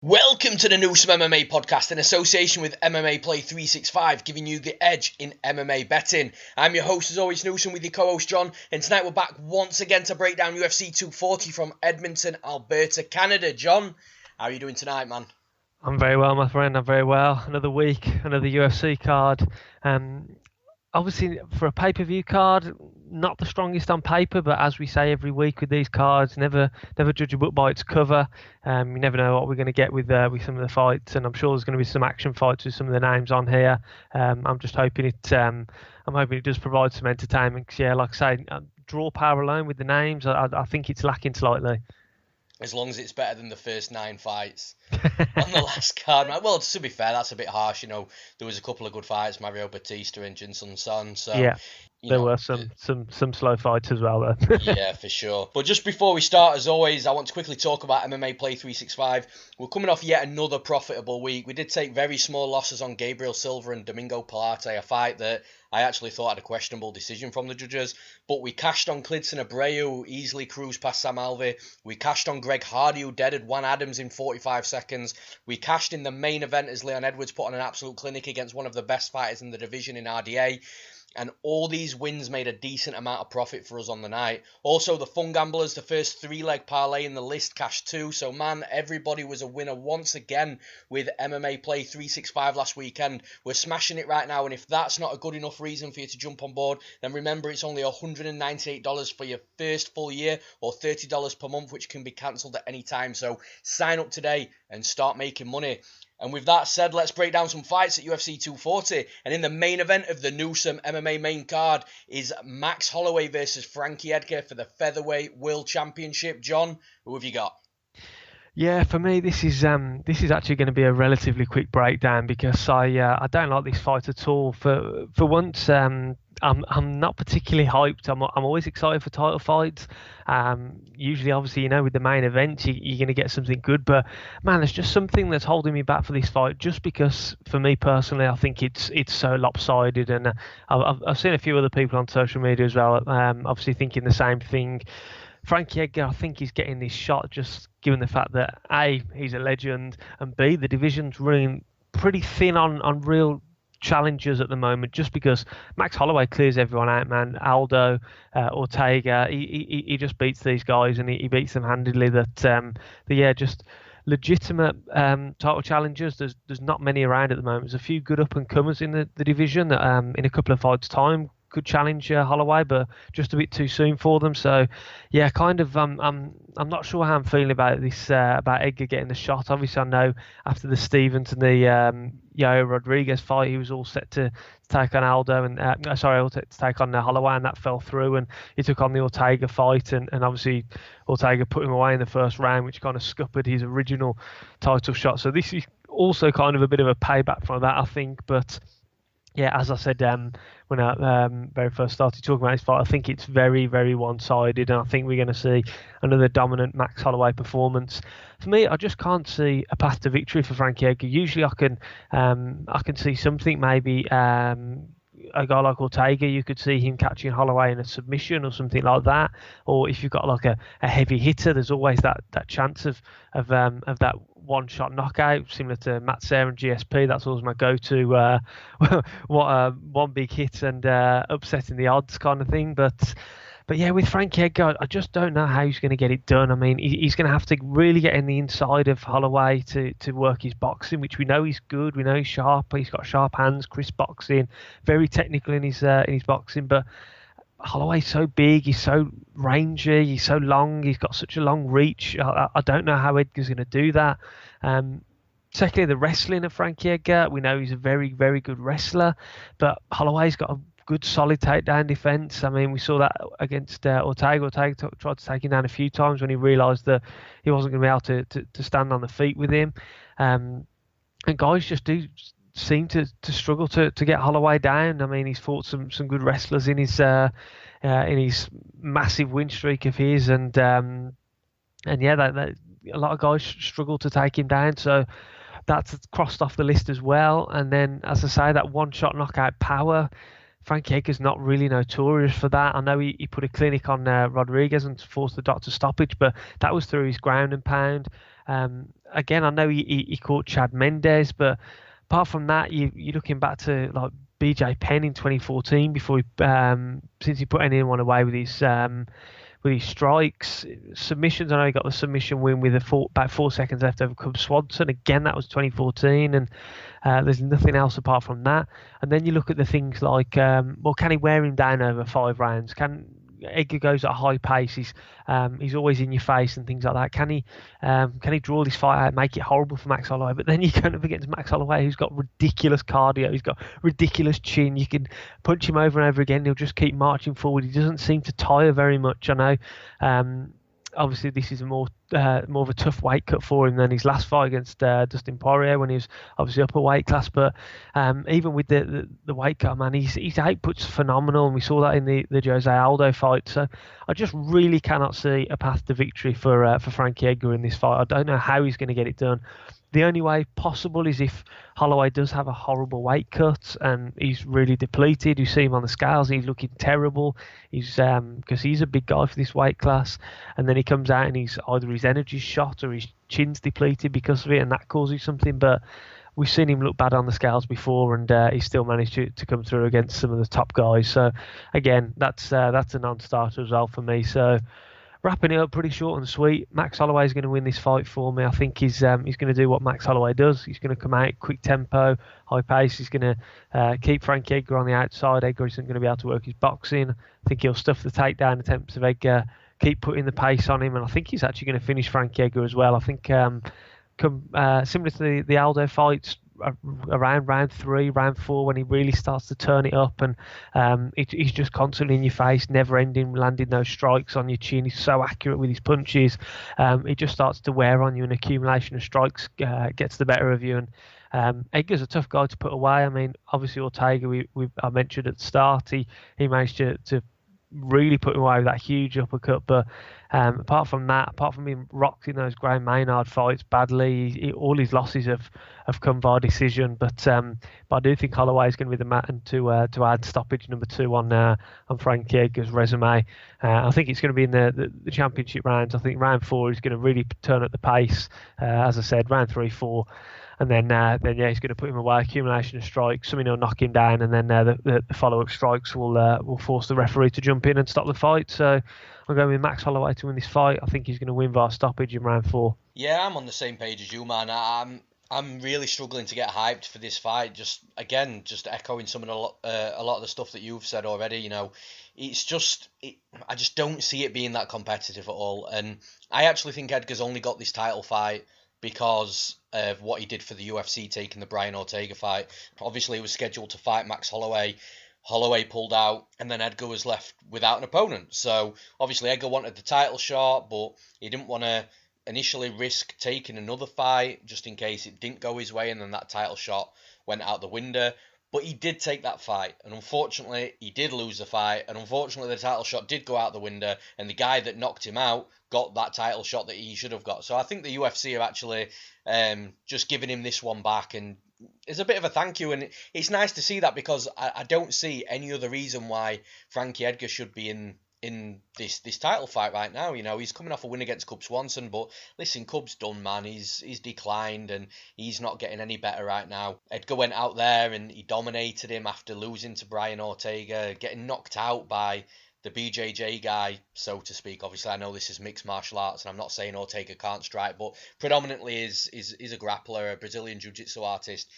Welcome to the Newsome MMA podcast in association with MMA Play 365, giving you the edge in MMA betting. I'm your host as always, Newsome, with your co-host John, and tonight we're back once again to break down UFC 240 from Edmonton, Alberta, Canada. John, how are you doing tonight, man? I'm very well, my friend. I'm very well. Another week, another UFC card. Obviously, for a pay-per-view card, not the strongest on paper, but as we say every week with these cards, never judge a book by its cover. You never know what we're going to get with some of the fights, and I'm sure there's going to be some action fights with some of the names on here. I'm just hoping I'm hoping it does provide some entertainment. 'Cause, yeah, like I say, draw power alone with the names, I think it's lacking slightly. As long as it's better than the first 9 fights on the last card. Well, to be fair, that's a bit harsh. You know, there was a couple of good fights, Mario Batista and Jinsun Son. So yeah, there were some slow fights as well, though. Yeah, for sure. But just before we start, as always, I want to quickly talk about MMA Play 365. We're coming off yet another profitable week. We did take very small losses on Gabriel Silva and Domingo Pilate, a fight that I actually thought had a questionable decision from the judges. But we cashed on Klidson Abreu, who easily cruised past Sam Alvey. We cashed on Greg Hardy, who deaded Juan Adams in 45 seconds. We cashed in the main event as Leon Edwards put on an absolute clinic against one of the best fighters in the division in RDA. And all these wins made a decent amount of profit for us on the night. Also, the Fun Gamblers, the first 3-leg parlay in the list, cashed too. So, man, everybody was a winner once again with MMA Play 365 last weekend. We're smashing it right now, and if that's not a good enough reason for you to jump on board, then remember it's only $198 for your first full year, or $30 per month, which can be cancelled at any time. So, sign up today and start making money. And with that said, let's break down some fights at UFC 240. And in the main event of the Newsome MMA main card is Max Holloway versus Frankie Edgar for the Featherweight World Championship. John, who have you got? Yeah, for me, this is actually going to be a relatively quick breakdown because I don't like this fight at all. For once, I'm not particularly hyped. I'm always excited for title fights. Usually, obviously, with the main event, you're going to get something good. But man, there's just something that's holding me back for this fight. Just because, for me personally, I think it's so lopsided, and I've seen a few other people on social media as well, obviously thinking the same thing. Frankie Edgar, I think he's getting this shot just given the fact that A, he's a legend, and B, the division's running pretty thin on real challengers at the moment, just because Max Holloway clears everyone out, man. Aldo, Ortega, he just beats these guys, and he beats them handedly. Just legitimate title challengers. There's not many around at the moment. There's a few good up and comers in the division that in a couple of fights' time could challenge Holloway, but just a bit too soon for them. So, yeah, kind of. I'm not sure how I'm feeling about this. About Edgar getting the shot. Obviously, I know after the Stevens and the Yair Rodriguez fight, he was all set to take on Aldo and to take on Holloway, and that fell through. And he took on the Ortega fight, and obviously Ortega put him away in the first round, which kind of scuppered his original title shot. So this is also kind of a bit of a payback for that, I think, but. Yeah, as I said when I very first started talking about this fight, I think it's very, very one-sided, and I think we're going to see another dominant Max Holloway performance. For me, I just can't see a path to victory for Frankie Edgar. Usually, I can see something, maybe a guy like Ortega, you could see him catching Holloway in a submission or something like that. Or if you've got like a heavy hitter, there's always that chance of that one-shot knockout, similar to Matt Serra and GSP. That's always my go-to. One big hit and upsetting the odds kind of thing. But yeah, with Frankie Edgar, I just don't know how he's going to get it done. I mean, he's going to have to really get in the inside of Holloway to work his boxing, which we know he's good. We know he's sharp. He's got sharp hands, crisp boxing, very technical in his boxing. But Holloway's so big, he's so rangy, he's so long, he's got such a long reach. I don't know how Edgar's going to do that. Secondly, the wrestling of Frankie Edgar, we know he's a very, very good wrestler, but Holloway's got a good solid takedown defense. I mean, we saw that against Ortega. Ortega tried to take him down a few times when he realized that he wasn't going to be able to stand on the feet with him. And guys just do seem to struggle to get Holloway down. I mean, he's fought some good wrestlers in his massive win streak of his, and yeah, a lot of guys struggle to take him down. So that's crossed off the list as well. And then, as I say, that one-shot knockout power, Frankie Edgar's not really notorious for that. I know he put a clinic on Rodriguez and forced the doctor stoppage, but that was through his ground and pound. Again, I know he caught Chad Mendes, but apart from that, you're looking back to like BJ Penn in 2014 before since he put anyone away with his strikes, submissions. I know he got the submission win with about 4 seconds left over Cub Swanson. Again, that was 2014, and there's nothing else apart from that. And then you look at the things like, well, can he wear him down over 5 rounds? Edgar goes at a high pace. He's always in your face and things like that. Can he draw this fight out, make it horrible for Max Holloway? But then you go up against Max Holloway, who's got ridiculous cardio. He's got ridiculous chin. You can punch him over and over again. He'll just keep marching forward. He doesn't seem to tire very much. I know. Obviously, this is more of a tough weight cut for him than his last fight against Dustin Poirier when he was obviously upper weight class. But even with the weight cut, man, his output's phenomenal, and we saw that in the Jose Aldo fight. So I just really cannot see a path to victory for Frankie Edgar in this fight. I don't know how he's going to get it done. The only way possible is if Holloway does have a horrible weight cut and he's really depleted. You see him on the scales, he's looking terrible. He's because he's a big guy for this weight class, and then he comes out and either his energy's shot or his chin's depleted because of it, and that causes something. But we've seen him look bad on the scales before, and he still managed to come through against some of the top guys. So again, that's a non-starter as well for me. So wrapping it up pretty short and sweet, Max Holloway is going to win this fight for me. I think he's going to do what Max Holloway does. He's going to come out quick tempo, high pace. He's going to keep Frankie Edgar on the outside. Edgar isn't going to be able to work his boxing. I think he'll stuff the takedown attempts of Edgar, keep putting the pace on him, and I think he's actually going to finish Frankie Edgar as well. I think similar to the Aldo fights, around round 3, round 4, when he really starts to turn it up, and he's just constantly in your face, never ending, landing those strikes on your chin. He's so accurate with his punches. He just starts to wear on you, and accumulation of strikes gets the better of you. And Edgar's a tough guy to put away. I mean, obviously Ortega, I mentioned at the start, he managed to really put him away with that huge uppercut, but apart from being rocked in those Graham Maynard fights badly, all his losses have come via decision. But I do think Holloway is going to be the man to add stoppage number 2 on Frankie Edgar's resume. I think it's going to be in the championship rounds. I think round 4 is going to really turn up the pace. As I said, round 3, 4. And then he's going to put him away. Accumulation of strikes, something will knock him down, and then the follow-up strikes will force the referee to jump in and stop the fight. So I'm going with Max Holloway to win this fight. I think he's going to win via stoppage in round 4. Yeah, I'm on the same page as you, man. I'm really struggling to get hyped for this fight. Just echoing some of a lot of the stuff that you've said already. You know, I just don't see it being that competitive at all. And I actually think Edgar's only got this title fight because of what he did for the UFC, taking the Brian Ortega fight. Obviously, he was scheduled to fight Max Holloway. Holloway pulled out, and then Edgar was left without an opponent. So, obviously, Edgar wanted the title shot, but he didn't want to initially risk taking another fight just in case it didn't go his way and then that title shot went out the window. But he did take that fight, and unfortunately, he did lose the fight, and unfortunately, the title shot did go out the window, and the guy that knocked him out got that title shot that he should have got. So I think the UFC are actually just giving him this one back, and it's a bit of a thank you, and it's nice to see that, because I don't see any other reason why Frankie Edgar should be in this title fight right now. You know, he's coming off a win against Cub Swanson, but listen, Cub's done, man. He's declined, and he's not getting any better right now. Edgar went out there and he dominated him after losing to Brian Ortega, getting knocked out by the BJJ guy, so to speak. Obviously, I know this is mixed martial arts, and I'm not saying Ortega can't strike, but predominantly is a grappler, a Brazilian jiu-jitsu artist.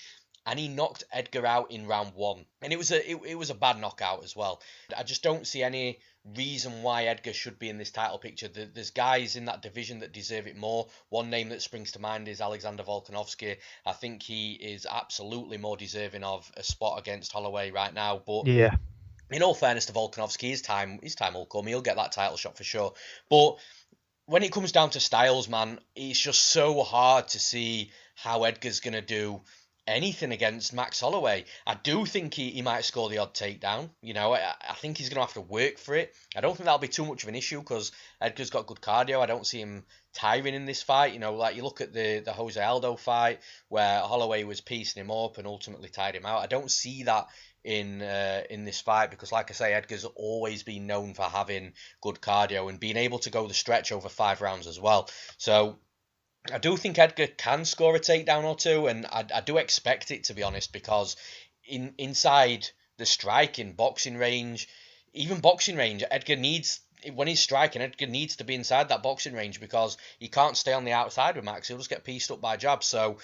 And he knocked Edgar out in round 1, and it was a bad knockout as well. I just don't see any reason why Edgar should be in this title picture. There's guys in that division that deserve it more. One name that springs to mind is Alexander Volkanovski. I think he is absolutely more deserving of a spot against Holloway right now. But yeah, in all fairness to Volkanovski, his time will come. He'll get that title shot for sure. But when it comes down to styles, man, it's just so hard to see how Edgar's going to do anything against Max Holloway. I do think he might score the odd takedown. You know, I think he's going to have to work for it. I don't think that'll be too much of an issue because Edgar's got good cardio. I don't see him tiring in this fight. You know, like you look at the Jose Aldo fight where Holloway was piecing him up and ultimately tied him out. I don't see that in this fight because, like I say, Edgar's always been known for having good cardio and being able to go the stretch over 5 rounds as well. So I do think Edgar can score a takedown or two, and I do expect it, to be honest, because inside the striking, boxing range, even boxing range, Edgar needs, when he's striking, Edgar needs to be inside that boxing range because he can't stay on the outside with Max. He'll just get pieced up by jabs. So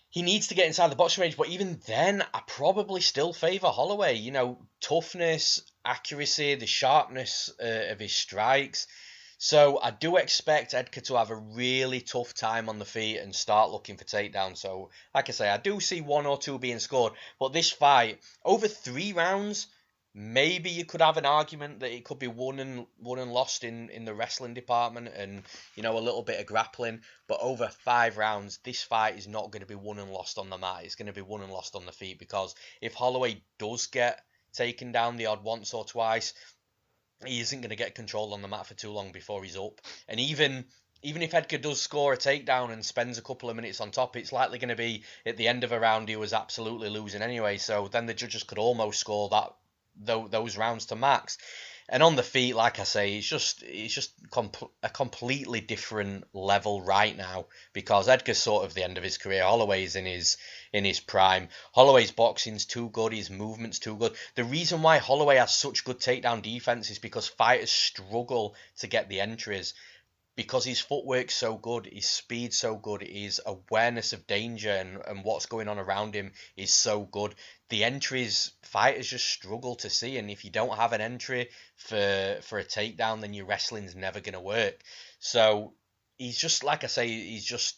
he needs to get inside the boxing range. But even then, I probably still favour Holloway. You know, toughness, accuracy, the sharpness of his strikes. So I do expect Edgar to have a really tough time on the feet and start looking for takedowns. So, like I say, I do see one or two being scored. But this fight, over 3 rounds, maybe you could have an argument that it could be won and lost in the wrestling department and, you know, a little bit of grappling. But over 5 rounds, this fight is not going to be won and lost on the mat. It's going to be won and lost on the feet, because if Holloway does get taken down the odd once or twice, he isn't going to get control on the mat for too long before he's up. And even if Edgar does score a takedown and spends a couple of minutes on top, it's likely going to be at the end of a round he was absolutely losing anyway. So then the judges could almost score those rounds to Max. And on the feet, like I say, it's just a completely different level right now, because Edgar's sort of the end of his career. Holloway's in his prime. Holloway's boxing's too good. His movement's too good. The reason why Holloway has such good takedown defense is because fighters struggle to get the entries, because his footwork's so good, his speed's so good, his awareness of danger and what's going on around him is so good. The entries, fighters just struggle to see, and if you don't have an entry for a takedown, then your wrestling's never going to work. So he's just, like I say, he's just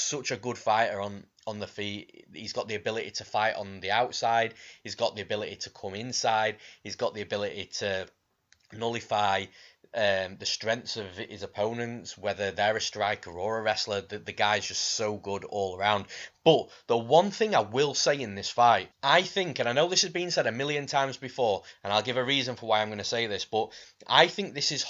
such a good fighter on the feet. He's got the ability to fight on the outside. He's got the ability to come inside. He's got the ability to nullify the strengths of his opponents, whether they're a striker or a wrestler. The guy's just so good all around. But the one thing I will say in this fight, I think, and I know this has been said a million times before, and I'll give a reason for why I'm going to say this, but I think this is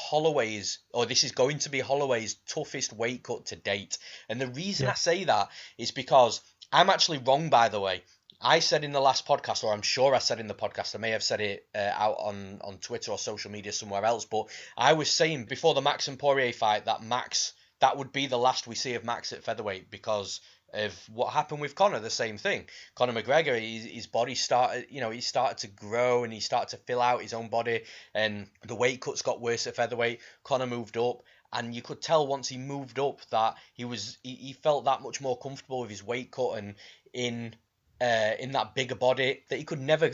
going to be Holloway's toughest weight cut to date. And the reason I say that is because I'm actually wrong, by the way. I said in the last podcast, or I'm sure I said in the podcast, I may have said it out on Twitter or social media somewhere else, but I was saying before the Max and Poirier fight that would be the last we see of Max at featherweight, because of what happened with Conor. The same thing. Conor McGregor, his body started, he started to grow and he started to fill out his own body, and the weight cuts got worse at featherweight. Conor moved up, and you could tell once he moved up that he felt that much more comfortable with his weight cut, and in that bigger body, that he could never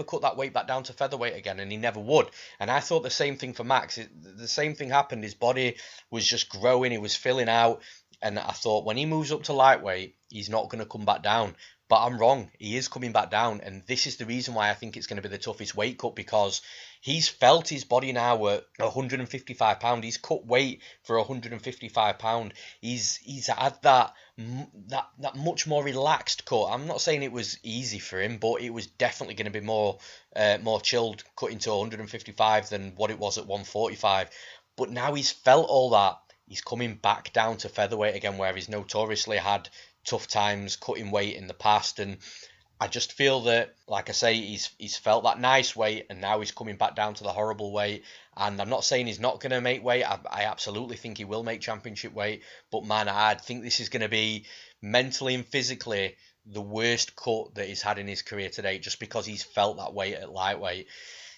cut that weight back down to featherweight again, and he never would. And I thought the same thing for Max. The same thing happened. His body was just growing, he was filling out, and I thought when he moves up to lightweight, he's not going to come back down. But I'm wrong. He is coming back down, and this is the reason why I think it's going to be the toughest weight cut, because he's felt his body now at 155 pound. He's cut weight for 155 pound. He's had that much more relaxed cut. I'm not saying it was easy for him, but it was definitely going to be more chilled cutting to 155 than what it was at 145. But now he's felt all that. He's coming back down to featherweight again, where he's notoriously had tough times cutting weight in the past. And I just feel that, like I say, he's felt that nice weight, and now he's coming back down to the horrible weight. And I'm not saying he's not going to make weight. I absolutely think he will make championship weight. But man, I think this is going to be mentally and physically the worst cut that he's had in his career to date, just because he's felt that weight at lightweight.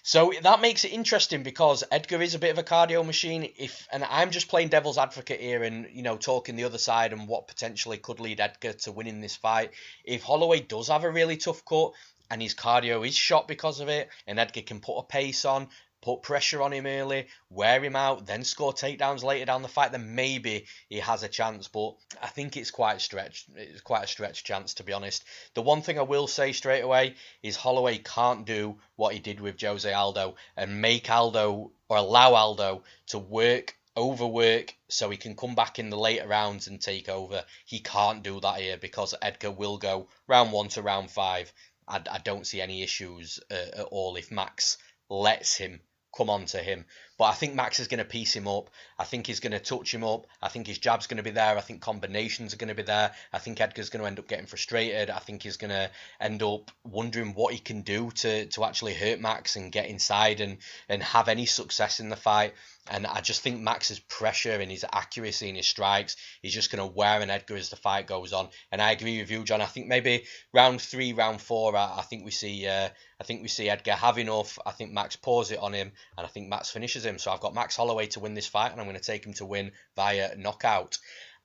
So that makes it interesting, because Edgar is a bit of a cardio machine. And I'm just playing devil's advocate here and, talking the other side and what potentially could lead Edgar to winning this fight. If Holloway does have a really tough cut and his cardio is shot because of it, and Edgar can put a pace on, put pressure on him early, wear him out, then score takedowns later down the fight, then maybe he has a chance. But I think it's quite a stretch. It's quite a stretch chance, to be honest. The one thing I will say straight away is Holloway can't do what he did with Jose Aldo and make Aldo, or allow Aldo to overwork so he can come back in the later rounds and take over. He can't do that here, because Edgar will go round 1 to round 5. I don't see any issues at all if Max lets him come on to him. But I think Max is going to piece him up. I think he's going to touch him up. I think his jab's going to be there. I think combinations are going to be there. I think Edgar's going to end up getting frustrated. I think he's going to end up wondering what he can do to actually hurt Max and get inside and have any success in the fight. And I just think Max's pressure and his accuracy and his strikes, he's just going to wear an Edgar as the fight goes on. And I agree with you, John. I think maybe round 3, round 4, I think we see Edgar have enough. I think Max pours it on him, and I think Max finishes him. So I've got Max Holloway to win this fight, and I'm going to take him to win via knockout.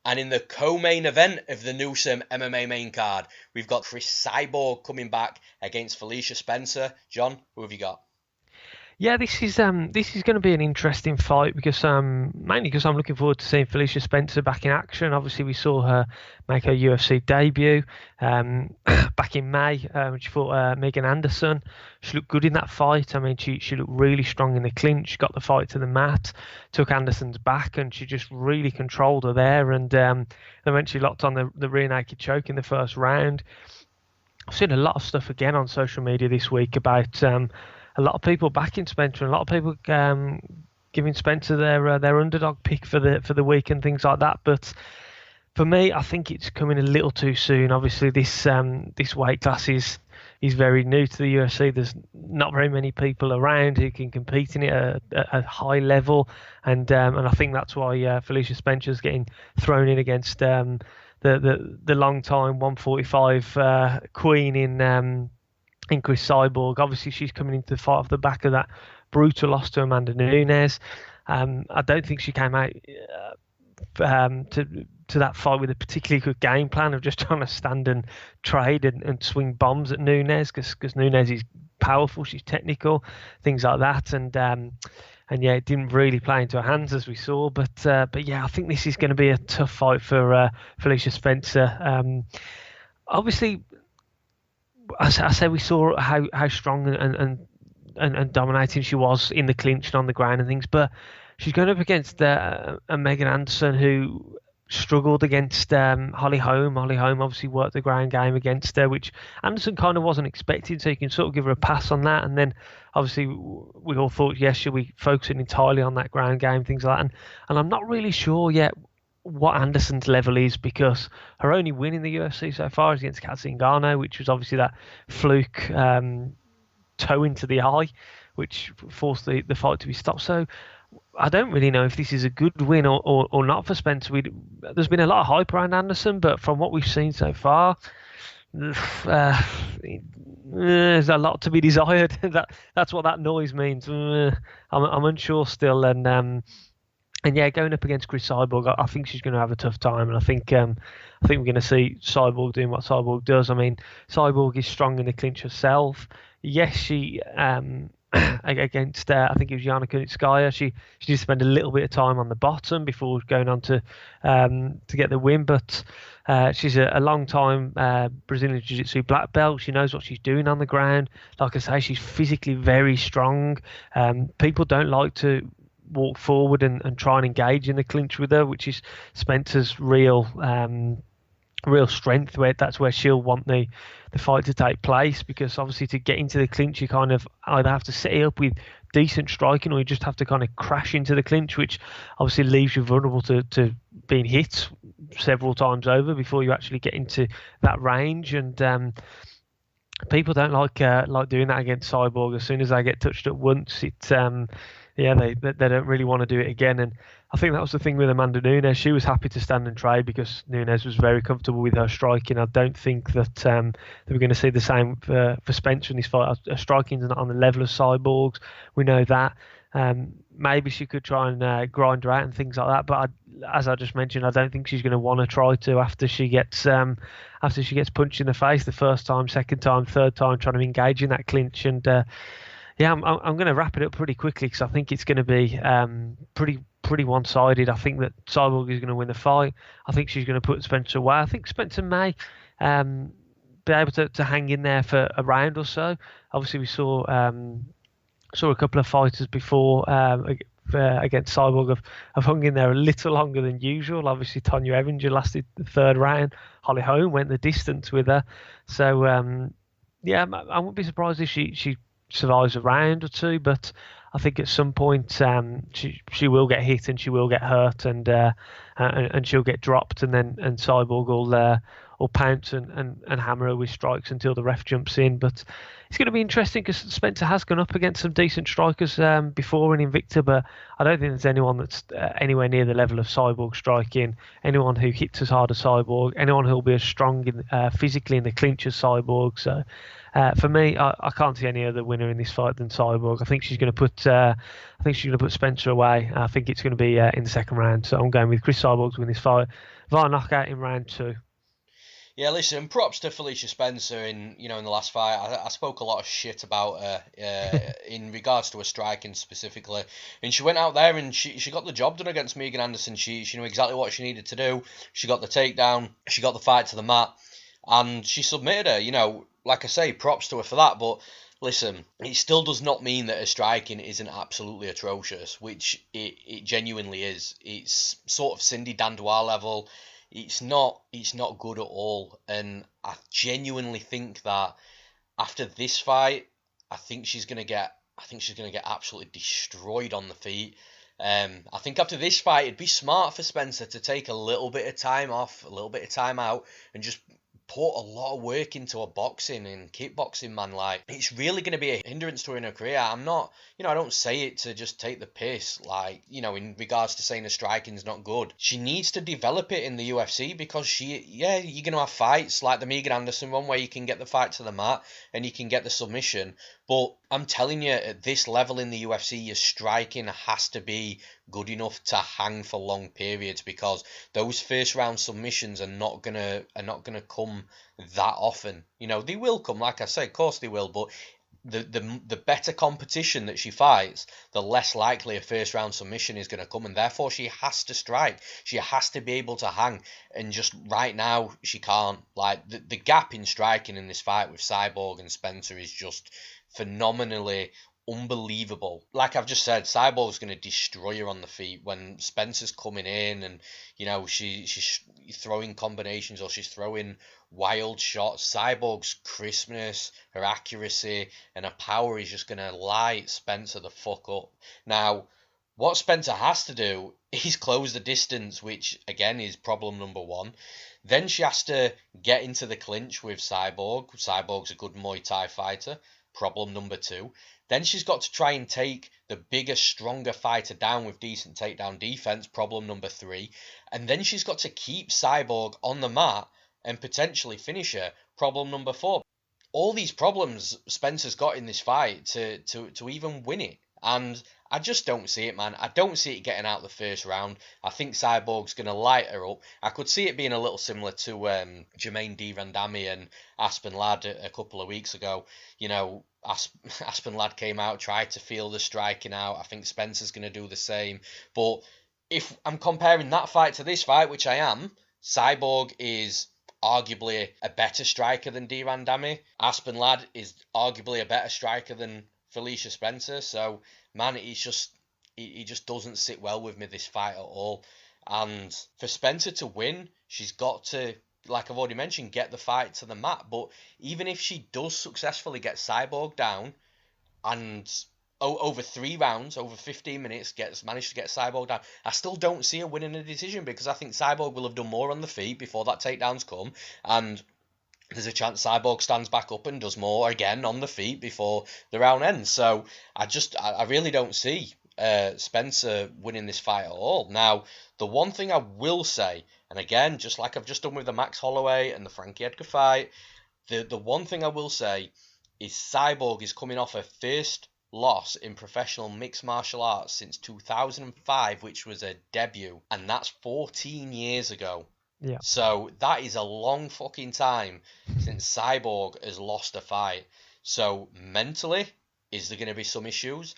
And in the co-main event of the Newsome MMA main card, we've got Cris Cyborg coming back against Felicia Spencer. John, who have you got? Yeah, this is going to be an interesting fight because mainly because I'm looking forward to seeing Felicia Spencer back in action. Obviously, we saw her make her UFC debut back in May when she fought Megan Anderson. She looked good in that fight. I mean, she looked really strong in the clinch, got the fight to the mat, took Anderson's back, and she just really controlled her there. And eventually locked on the rear naked choke in the first round. I've seen a lot of stuff again on social media this week about a lot of people backing Spencer, and a lot of people giving Spencer their underdog pick for the week and things like that. But for me, I think it's coming a little too soon. Obviously, this weight class is very new to the UFC. There's not very many people around who can compete in it at a high level, and I think that's why Felicia Spencer's getting thrown in against the long time 145 queen in Cris Cyborg. Obviously, she's coming into the fight off the back of that brutal loss to Amanda Nunes. I don't think she came out to that fight with a particularly good game plan of just trying to stand and trade and swing bombs at Nunes because Nunes is powerful, she's technical, things like that, and yeah, it didn't really play into her hands as we saw. But yeah, I think this is going to be a tough fight for Felicia Spencer. Obviously, I say we saw how strong and dominating she was in the clinch and on the ground and things, but she's going up against a Megan Anderson who struggled against Holly Holm. Holly Holm obviously worked the ground game against her, which Anderson kind of wasn't expecting, so you can sort of give her a pass on that. And then obviously we all thought, yes, should we focus entirely on that ground game, things like that. And I'm not really sure yet what Anderson's level is, because her only win in the UFC so far is against Kat Zingano, which was obviously that fluke toe into the eye, which forced the fight to be stopped. So I don't really know if this is a good win or not for Spencer. There's been a lot of hype around Anderson, but from what we've seen so far, there's a lot to be desired. That's what that noise means. I'm unsure still, and yeah, going up against Cris Cyborg, I think she's going to have a tough time, and I think we're going to see Cyborg doing what Cyborg does. I mean, Cyborg is strong in the clinch herself. Yes, she against I think it was Yana Kunitskaya, she did spend a little bit of time on the bottom before going on to get the win, but she's a long time Brazilian Jiu-Jitsu black belt. She knows what she's doing on the ground. Like I say, she's physically very strong. People don't like to walk forward and try and engage in the clinch with her, which is Spencer's real strength. That's where she'll want the fight to take place, because obviously to get into the clinch you kind of either have to set it up with decent striking, or you just have to kind of crash into the clinch, which obviously leaves you vulnerable to being hit several times over before you actually get into that range. And people don't like doing that against Cyborg. As soon as they get touched at once, they don't really want to do it again. And I think that was the thing with Amanda Nunes. She was happy to stand and trade because Nunes was very comfortable with her striking. I don't think that we're going to see the same for Spencer in this fight. Her striking's not on the level of Cyborg's. We know that. Maybe she could try and grind her out and things like that. But as I just mentioned, I don't think she's going to want to try to after she gets punched in the face the first time, second time, third time, trying to engage in that clinch. And yeah, I'm going to wrap it up pretty quickly because I think it's going to be pretty one-sided. I think that Cyborg is going to win the fight. I think she's going to put Spencer away. I think Spencer may be able to hang in there for a round or so. Obviously, we saw a couple of fighters before against Cyborg have hung in there a little longer than usual. Obviously, Tonya Evinger lasted the third round. Holly Holm went the distance with her. So, yeah, I wouldn't be surprised if she survives a round or two, but I think at some point she will get hit and she will get hurt and she'll get dropped, and Cyborg will pounce and hammer her with strikes until the ref jumps in. But it's going to be interesting because Spencer has gone up against some decent strikers before in Invicta, but I don't think there's anyone that's anywhere near the level of Cyborg striking, anyone who hits as hard as Cyborg, anyone who will be as strong physically in the clinch as Cyborg. So for me, I can't see any other winner in this fight than Cyborg. I think she's going to put Spencer away. I think it's going to be in the second round. So I'm going with Cris Cyborg to win this fight via knockout in round 2. Yeah, listen, props to Felicia Spencer in the last fight. I spoke a lot of shit about her in regards to her striking specifically, and she went out there and she got the job done against Megan Anderson. She knew exactly what she needed to do. She got the takedown, she got the fight to the mat, and she submitted her. Like I say, props to her for that. But listen, it still does not mean that her striking isn't absolutely atrocious, which it genuinely is. It's sort of Cindy Dandois level. It's not good at all, and I genuinely think that after this fight, I think she's gonna get absolutely destroyed on the feet. I think after this fight, it'd be smart for Spencer to take a little bit of time off, a little bit of time out, and just put a lot of work into her boxing and kickboxing, man. Like, it's really going to be a hindrance to her in her career. I'm not, I don't say it to just take the piss, like, in regards to saying the striking's not good. She needs to develop it in the UFC because you're going to have fights like the Megan Anderson one where you can get the fight to the mat and you can get the submission. But I'm telling you, at this level in the UFC, your striking has to be good enough to hang for long periods, because those first round submissions are not gonna come that often. They will come, like I say, of course they will, but the better competition that she fights, the less likely a first round submission is going to come, and therefore she has to strike. She has to be able to hang, and just right now she can't. Like, the gap in striking in this fight with Cyborg and Spencer is just phenomenally unbelievable. Like I've just said, Cyborg's going to destroy her on the feet when Spencer's coming in, and she's throwing combinations or she's throwing wild shots. Cyborg's crispness, her accuracy, and her power is just going to light Spencer the fuck up. Now, what Spencer has to do is close the distance, which again is problem number 1. Then she has to get into the clinch with Cyborg. Cyborg's a good Muay Thai fighter. Problem number 2. Then she's got to try and take the bigger, stronger fighter down with decent takedown defense. Problem number 3. And then she's got to keep Cyborg on the mat and potentially finish her. Problem number 4. All these problems Spencer's got in this fight to even win it. And I just don't see it, man. I don't see it getting out the first round. I think Cyborg's going to light her up. I could see it being a little similar to Jermaine D. Randami and Aspen Ladd a couple of weeks ago. Aspen Ladd came out, tried to feel the striking out. I think Spencer's going to do the same. But if I'm comparing that fight to this fight, which I am, Cyborg is arguably a better striker than D. Randami. Aspen Ladd is arguably a better striker than Felicia Spencer. So, man, it just doesn't sit well with me, this fight, at all. And for Spencer to win, she's got to, like I've already mentioned, get the fight to the mat. But even if she does successfully get Cyborg down and over 3 rounds, over 15 minutes, managed to get Cyborg down, I still don't see her winning a decision, because I think Cyborg will have done more on the feet before that takedown's come, and there's a chance Cyborg stands back up and does more again on the feet before the round ends. So I really don't see Spencer winning this fight at all. Now, the one thing I will say, and again, just like I've just done with the Max Holloway and the Frankie Edgar fight, the one thing I will say is Cyborg is coming off her first loss in professional mixed martial arts since 2005, which was a debut, and that's 14 years ago. Yeah. So that is a long fucking time since Cyborg has lost a fight. So mentally, is there going to be some issues?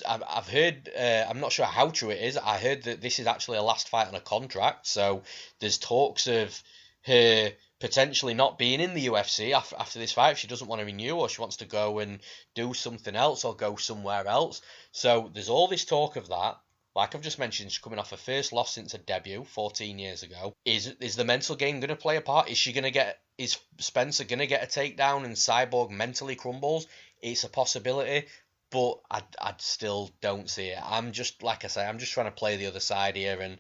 I've heard, I'm not sure how true it is, I heard that this is actually a last fight on a contract. So there's talks of her potentially not being in the UFC after this fight if she doesn't want to renew, or she wants to go and do something else or go somewhere else. So there's all this talk of that. Like I've just mentioned, she's coming off her first loss since her debut 14 years ago. Is the mental game going to play a part? Is Spencer going to get a takedown and Cyborg mentally crumbles? It's a possibility. but I still don't see it. I'm just, like I say, I'm just trying to play the other side here and,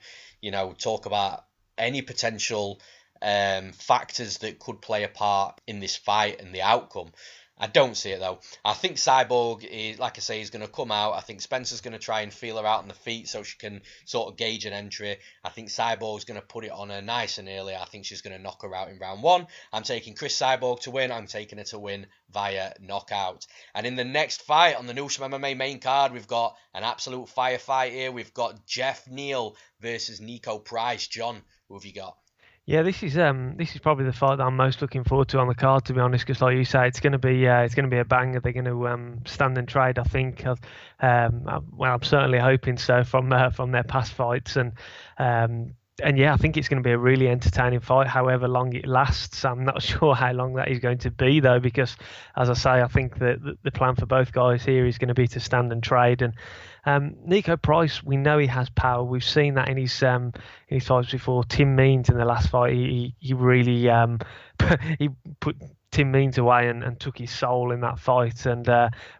talk about any potential factors that could play a part in this fight and the outcome. I don't see it though. I think Cyborg is, like I say, he's going to come out. I think Spencer's going to try and feel her out on the feet so she can sort of gauge an entry. I think Cyborg's going to put it on her nice and early. I think she's going to knock her out in round 1. I'm taking Cris Cyborg to win. I'm taking her to win via knockout. And in the next fight on the Newsome MMA main card, we've got an absolute firefight here. We've got Geoff Neal versus Niko Price. John, who have you got? Yeah, this is probably the fight that I'm most looking forward to on the card, to be honest. Because like you say, it's going to be a banger. They're going to stand and trade, I think. Well, I'm certainly hoping so from their past fights, and yeah, I think it's going to be a really entertaining fight. However long it lasts, I'm not sure how long that is going to be though, because as I say, I think that the plan for both guys here is going to be to stand and trade. And Niko Price, we know he has power. We've seen that in his fights before. Tim Means in the last fight, he really he put Tim Means away and took his soul in that fight. And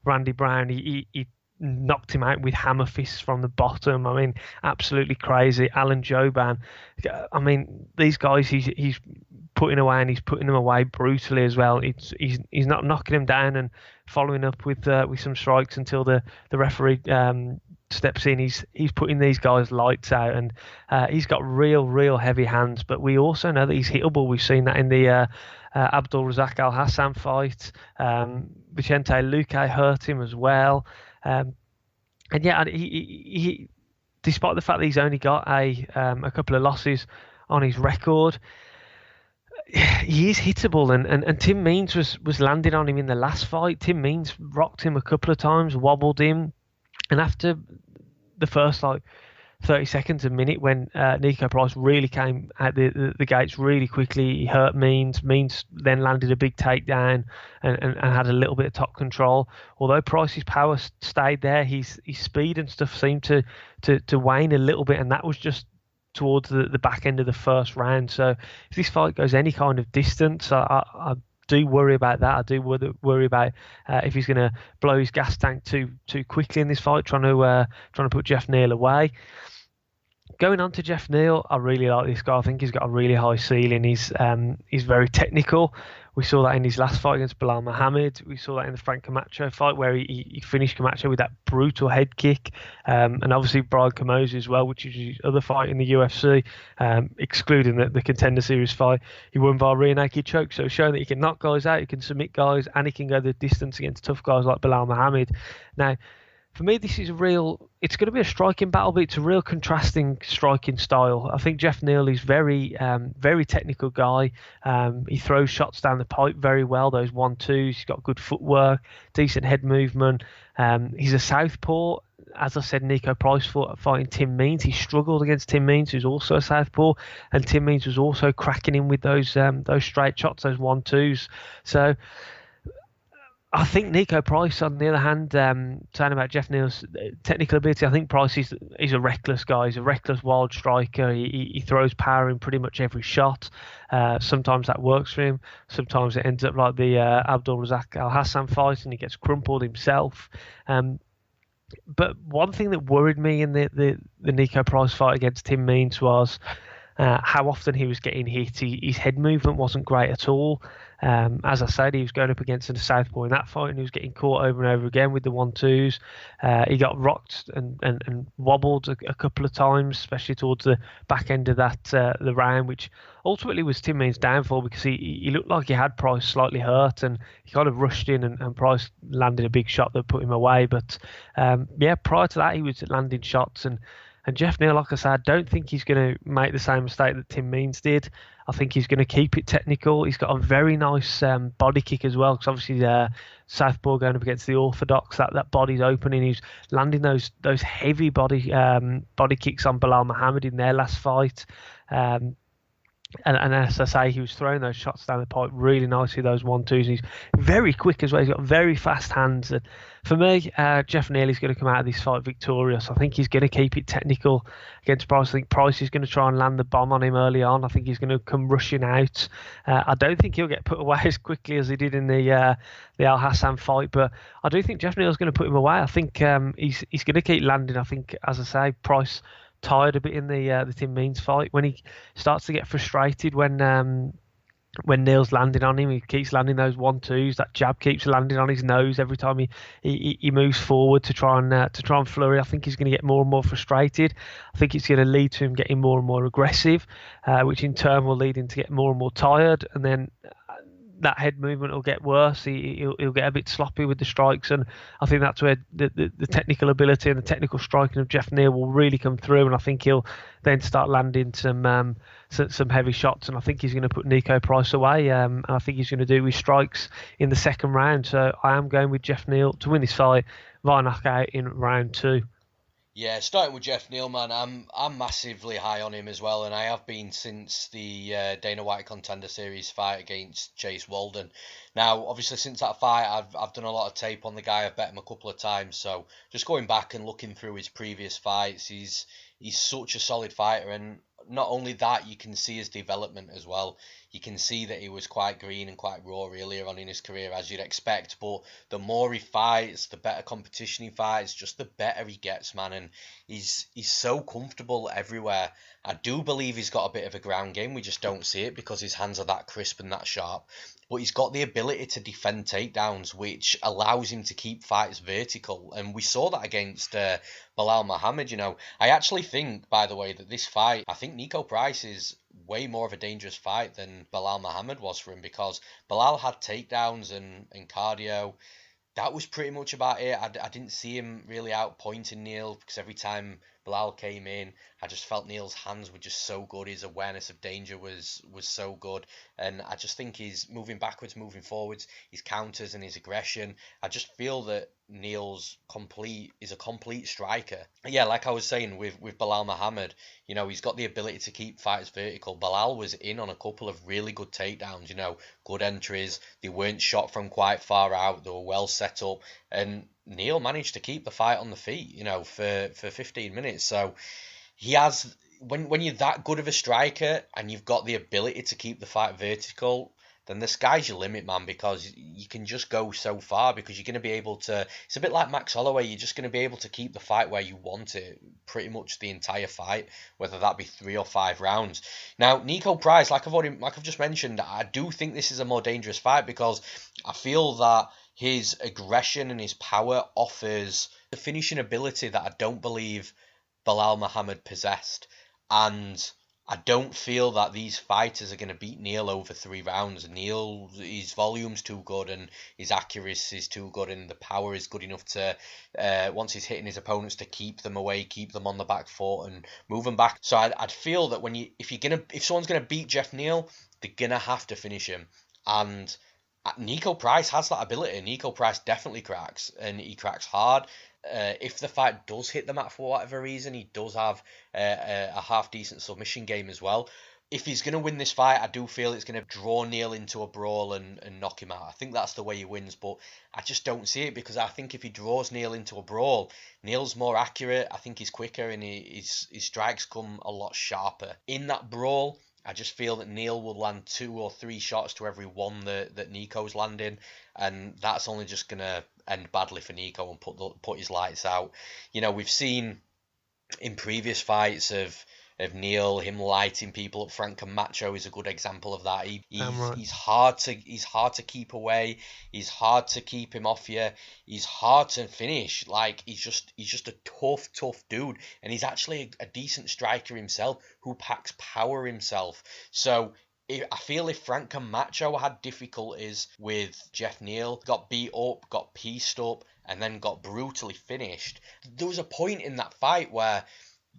Randy Brown, he knocked him out with hammer fists from the bottom. I mean, absolutely crazy. Alan Joban, I mean, these guys he's putting away, and he's putting them away brutally as well. He's not knocking them down and following up with some strikes until the referee steps in. He's putting these guys lights out, and he's got real heavy hands. But we also know that he's hittable. We've seen that in the Abdul Razak Al Hassan fight. Vicente Luque hurt him as well. And yeah, he despite the fact that he's only got a couple of losses on his record, he is hittable, and Tim Means was landing on him in the last fight. Tim Means rocked him a couple of times, wobbled him, and after the first 30 seconds, a minute, when Niko Price really came out the gates really quickly, he hurt Means. Means then landed a big takedown and had a little bit of top control. Although Price's power stayed there, his speed and stuff seemed to wane a little bit, and that was just towards the back end of the first round. So if this fight goes any kind of distance, I do worry about that. I do worry about if he's going to blow his gas tank too quickly in this fight, trying to put Geoff Neal away. Going on to Geoff Neal, I really like this guy. I think he's got a really high ceiling. He's very technical. We saw that in his last fight against Belal Muhammad. We saw that in the Frank Camacho fight, where he finished Camacho with that brutal head kick. And obviously Brian Camosi as well, which is his other fight in the UFC, excluding the Contender Series fight. He won via rear naked choke, so showing that he can knock guys out, he can submit guys, and he can go the distance against tough guys like Belal Muhammad. Now, for me, this is it's going to be a striking battle, but it's a real contrasting striking style. I think Geoff Neal is very technical guy. He throws shots down the pipe very well, those 1-2s. He's got good footwork, decent head movement. He's a southpaw. As I said, Niko Price fighting Tim Means. He struggled against Tim Means, who's also a southpaw, and Tim Means was also cracking him with those straight shots, those 1-2s. So I think Niko Price, on the other hand, saying about Geoff Neal's technical ability, I think Price is a reckless guy. He's a reckless, wild striker. He throws power in pretty much every shot. Sometimes that works for him. Sometimes it ends up like the Abdul Razak Al Hassan fight, and he gets crumpled himself. But one thing that worried me in the Niko Price fight against Tim Means was how often he was getting hit. His head movement wasn't great at all. As I said, he was going up against a southpaw in that fight, and he was getting caught over and over again with the 1-2s. He got rocked and wobbled a couple of times, especially towards the back end of the round, which ultimately was Tim Means' downfall, because he looked like he had Price slightly hurt, and he kind of rushed in, and Price landed a big shot that put him away. But prior to that, he was landing shots, and Geoff Neal, like I said, I don't think he's going to make the same mistake that Tim Means did. I think he's going to keep it technical. He's got a very nice body kick as well, because obviously southpaw going up against the orthodox, that body's opening. He's landing those heavy body kicks on Belal Muhammad in their last fight. And as I say, he was throwing those shots down the pipe really nicely, those 1-2s. He's very quick as well. He's got very fast hands. And for me, Geoff Neal is going to come out of this fight victorious. I think he's going to keep it technical against Price. I think Price is going to try and land the bomb on him early on. I think he's going to come rushing out. I don't think he'll get put away as quickly as he did in the Al Hassan fight, but I do think Geoff Neal's going to put him away. I think he's going to keep landing. I think, as I say, Price tired a bit in the Tim Means fight when he starts to get frustrated when Neal's landing on him. He keeps landing those 1-2s. That jab keeps landing on his nose every time he moves forward to try and flurry. I think he's going to get more and more frustrated. I think it's going to lead to him getting more and more aggressive, which in turn will lead him to get more and more tired, and then that head movement will get worse. He'll get a bit sloppy with the strikes, and I think that's where the technical ability and the technical striking of Geoff Neal will really come through. And I think he'll then start landing some heavy shots, and I think he's going to put Niko Price away. And I think he's going to do his strikes in the second round. So I am going with Geoff Neal to win this fight via knockout in round 2. Yeah, starting with Geoff Neal, man, I'm massively high on him as well, and I have been since the Dana White Contender Series fight against Chase Walden. Now, obviously, since that fight, I've done a lot of tape on the guy. I've bet him a couple of times, so just going back and looking through his previous fights, he's such a solid fighter, and not only that, you can see his development as well. You can see that he was quite green and quite raw earlier on in his career, as you'd expect. But the more he fights, the better competition he fights, just the better he gets, man. And he's so comfortable everywhere. I do believe he's got a bit of a ground game. We just don't see it because his hands are that crisp and that sharp. But he's got the ability to defend takedowns, which allows him to keep fights vertical. And we saw that against Belal Muhammad, you know. I actually think, by the way, that this fight, I think Niko Price is way more of a dangerous fight than Belal Muhammad was for him, because Belal had takedowns and cardio. That was pretty much about it. I didn't see him really outpointing Neal, because every time Belal came in, I just felt Neal's hands were just so good. His awareness of danger was so good. And I just think he's moving backwards, moving forwards, his counters and his aggression. I just feel that Neal's is a complete striker. Yeah, like I was saying with Belal Muhammad, you know, he's got the ability to keep fighters vertical. Belal was in on a couple of really good takedowns, you know, good entries. They weren't shot from quite far out. They were well set up. And Neal managed to keep the fight on the feet, you know, for 15 minutes. So he has, when you're that good of a striker and you've got the ability to keep the fight vertical, then the sky's your limit, man, because you can just go so far, because you're going to be able to, it's a bit like Max Holloway, you're just going to be able to keep the fight where you want it pretty much the entire fight, whether that be 3 or 5 rounds. Now, Niko Price, like I've just mentioned, I do think this is a more dangerous fight, because I feel that his aggression and his power offers the finishing ability that I don't believe Belal Muhammad possessed. And I don't feel that these fighters are going to beat Neal over 3 rounds. Neal, his volume's too good and his accuracy is too good, and the power is good enough to, once he's hitting his opponents, to keep them away, keep them on the back foot and move them back. So I'd feel that if someone's going to beat Geoff Neal, they're going to have to finish him. And Niko Price has that ability. Niko Price definitely cracks, and he cracks hard. If the fight does hit the mat for whatever reason, he does have a half-decent submission game as well. If he's going to win this fight, I do feel it's going to draw Neal into a brawl and knock him out. I think that's the way he wins, but I just don't see it, because I think if he draws Neal into a brawl, Neal's more accurate. I think he's quicker, and his strikes come a lot sharper. In that brawl, I just feel that Neal will land 2 or 3 shots to every one that Niko's landing, and that's only just going to end badly for Niko and put his lights out. You know, we've seen in previous fights of Neal, him lighting people up. Frank Camacho is a good example of that. He's hard to keep away. He's hard to keep him off you. He's hard to finish. Like, he's just a tough dude, and he's actually a decent striker himself who packs power himself. So I feel if Frank Camacho had difficulties with Geoff Neal, got beat up, got pieced up, and then got brutally finished, there was a point in that fight where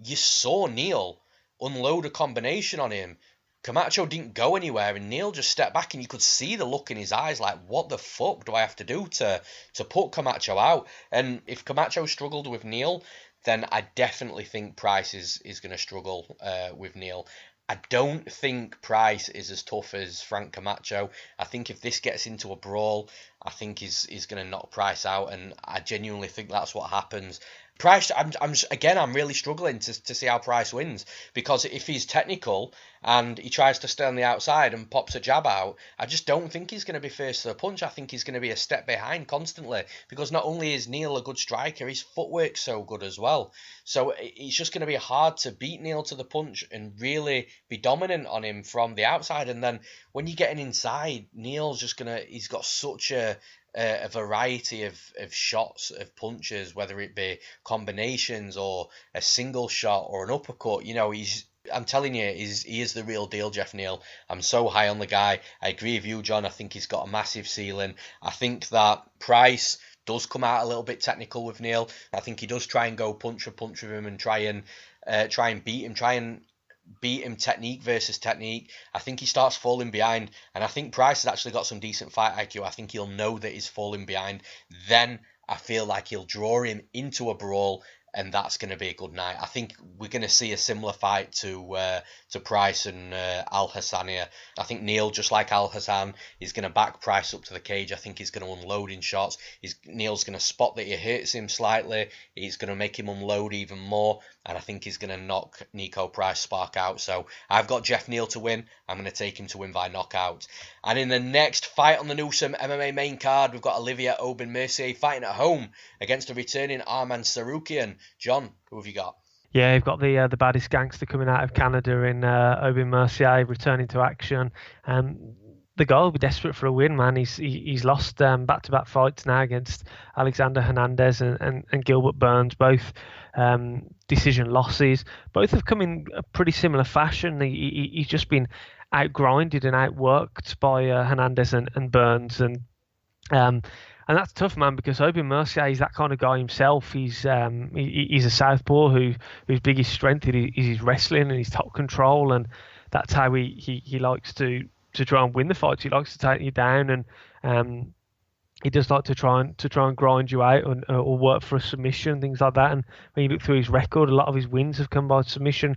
you saw Neal unload a combination on him. Camacho didn't go anywhere, and Neal just stepped back, and you could see the look in his eyes, like, what the fuck do I have to do to put Camacho out? And if Camacho struggled with Neal, then I definitely think Price is going to struggle with Neal. I don't think Price is as tough as Frank Camacho. I think if this gets into a brawl, I think he's going to knock Price out, and I genuinely think that's what happens. Price, I'm really struggling to see how Price wins, because if he's technical and he tries to stay on the outside and pops a jab out, I just don't think he's going to be first to the punch. I think he's going to be a step behind constantly, because not only is Neal a good striker, his footwork's so good as well. So it's just going to be hard to beat Neal to the punch and really be dominant on him from the outside. And then when you're getting inside, Neal's just he's got such a variety of shots, of punches, whether it be combinations or a single shot or an uppercut. I'm telling you, he is the real deal, Geoff Neal. I'm so high on the guy. I agree with you, John. I think he's got a massive ceiling. I think that Price does come out a little bit technical with Neal. I think he does try and go punch for punch with him and try and beat him technique versus technique. I think he starts falling behind, and I think Price has actually got some decent fight IQ. I think he'll know that he's falling behind. Then I feel like he'll draw him into a brawl, and that's going to be a good night. I think we're going to see a similar fight to Price and Al Hassan here. I think Neal, just like Al Hassan, is going to back Price up to the cage. I think he's going to unload in shots. Neal's going to spot that he hurts him slightly. He's going to make him unload even more, and I think he's going to knock Niko Price spark out. So I've got Geoff Neal to win. I'm going to take him to win by knockout. And in the next fight on the Newsome MMA main card, we've got Olivier Aubin-Mercier fighting at home against a returning Arman Tsarukyan. John, who have you got? Yeah, you've got the baddest gangster coming out of Canada in Aubin-Mercier returning to action. The guy will be desperate for a win, man. He's lost back-to-back fights now against Alexander Hernandez and Gilbert Burns, both decision losses. Both have come in a pretty similar fashion. He's just been outgrinded and outworked by Hernandez and Burns, and that's tough, man, because Aubin-Mercier is that kind of guy himself. He's a southpaw whose biggest strength is his wrestling and his top control, and that's how he likes to try and win the fights. He likes to take you down, and he does like to try and grind you out or work for a submission, things like that. And when you look through his record, a lot of his wins have come by submission,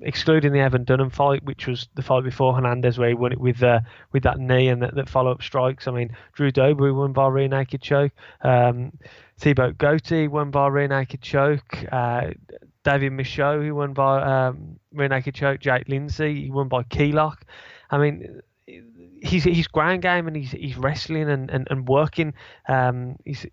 excluding the Evan Dunham fight, which was the fight before Hernandez, where he won it with that knee and that follow-up strikes. I mean, Drew Dober won by rear naked choke. Thibaut Gouti won by rear naked choke. David Michaud, who won by rear naked choke. Jake Lindsay, he won by key lock. I mean, his ground game and he's wrestling and working he's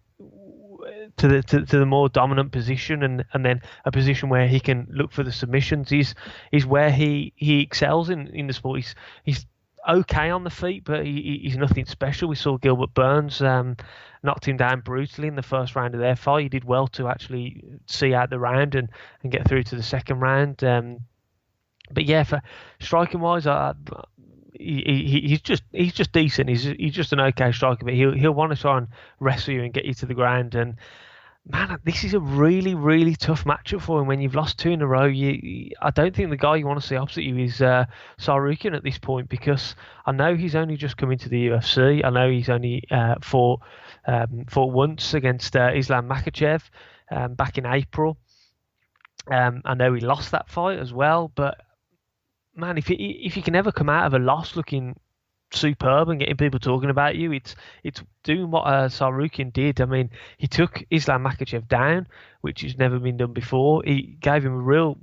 to the more dominant position and then a position where he can look for the submissions is where he excels in the sport. He's okay on the feet, but he's nothing special. We saw Gilbert Burns knocked him down brutally in the first round of their fight. He did well to actually see out the round and get through to the second round. But yeah, for striking wise, he's just decent. He's just an okay striker, but he'll want to try and wrestle you and get you to the ground. And man, this is a really, really tough matchup for him. When you've lost two in a row, I don't think the guy you want to see opposite you is Tsarukyan at this point, because I know he's only just come into the UFC. I know he's only fought once against Islam Makhachev back in April. I know he lost that fight as well, but man, if you can ever come out of a loss looking superb and getting people talking about you, it's doing what Tsarukyan did. I mean, he took Islam Makhachev down, which has never been done before. He gave him a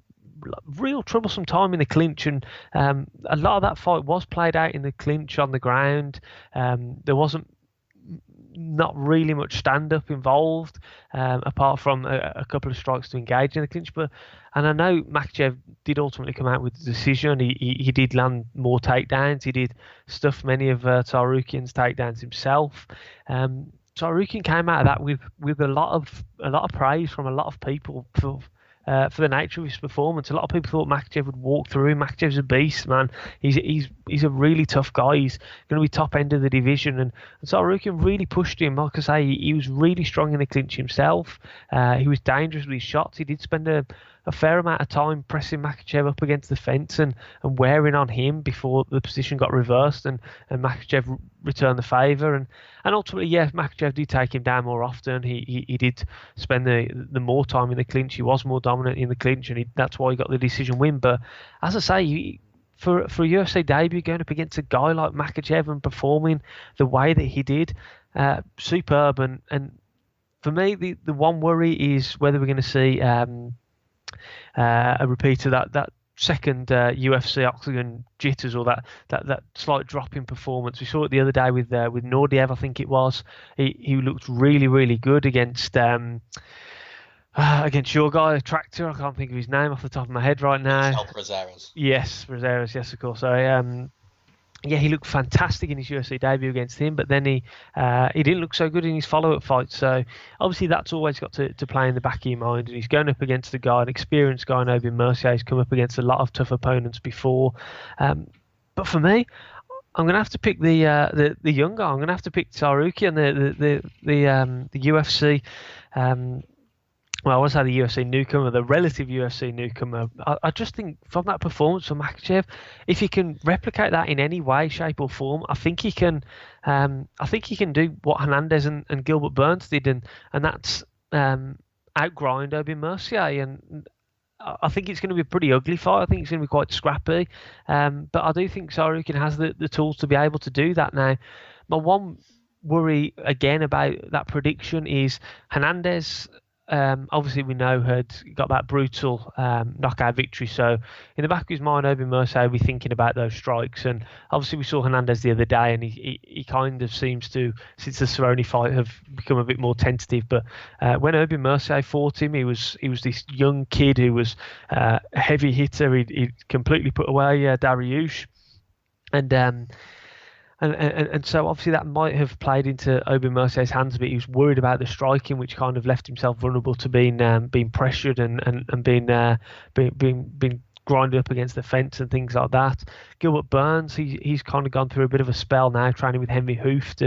real troublesome time in the clinch, and a lot of that fight was played out in the clinch on the ground. There wasn't not really much stand-up involved, apart from a couple of strikes to engage in the clinch. And I know Makhachev did ultimately come out with the decision. He did land more takedowns. He did stuff many of Tsarukyan's takedowns himself. Tsarukyan came out of that with a lot of praise from a lot of people for the nature of his performance. A lot of people thought Makhachev would walk through him. Makhachev's a beast, man. He's a really tough guy. He's going to be top end of the division, and Tsarukyan really pushed him. Like I say, he was really strong in the clinch himself. He was dangerous with his shots. He did spend a fair amount of time pressing Makhachev up against the fence and wearing on him before the position got reversed and Makhachev returned the favour. And ultimately, yeah, Makhachev did take him down more often. He did spend the more time in the clinch. He was more dominant in the clinch, and that's why he got the decision win. But as I say, for a UFC debut, going up against a guy like Makhachev and performing the way that he did, superb. And for me, the one worry is whether we're going to see a repeat of that second UFC Octagon jitters, or that slight drop in performance. We saw it the other day with Nordiev, I think it was. He looked really, really good against your guy, Tractor. I can't think of his name off the top of my head right now. Yes, Brazeras. Yes, of course. So he looked fantastic in his UFC debut against him, but then he didn't look so good in his follow-up fight. So obviously that's always got to play in the back of your mind. And he's going up against a guy, an experienced guy in Aubin-Mercier. He's come up against a lot of tough opponents before. But for me, I'm going to have to pick the young guy. I'm going to have to pick Tsarukyan, the UFC. Well, I want to say the UFC newcomer, the relative UFC newcomer. I just think from that performance from Makhachev, if he can replicate that in any way, shape, or form, I think he can. I think he can do what Hernandez and Gilbert Burns did, and that's outgrind Aubin-Mercier. And I think it's going to be a pretty ugly fight. I think it's going to be quite scrappy. But I do think Tsarukyan has the tools to be able to do that. Now, my one worry again about that prediction is Hernandez. Obviously, we know had got that brutal knockout victory. So, in the back of his mind, Aubin-Mercier will be thinking about those strikes. And obviously, we saw Hernandez the other day, and he kind of seems to, since the Cerrone fight, have become a bit more tentative. But when Aubin-Mercier fought him, he was this young kid who was a heavy hitter. He completely put away Dariush. And so obviously that might have played into Aubin-Mercier's hands, but he was worried about the striking, which kind of left himself vulnerable to being pressured and being grinded up against the fence and things like that. Gilbert Burns, he's kind of gone through a bit of a spell now, training with Henry Hooft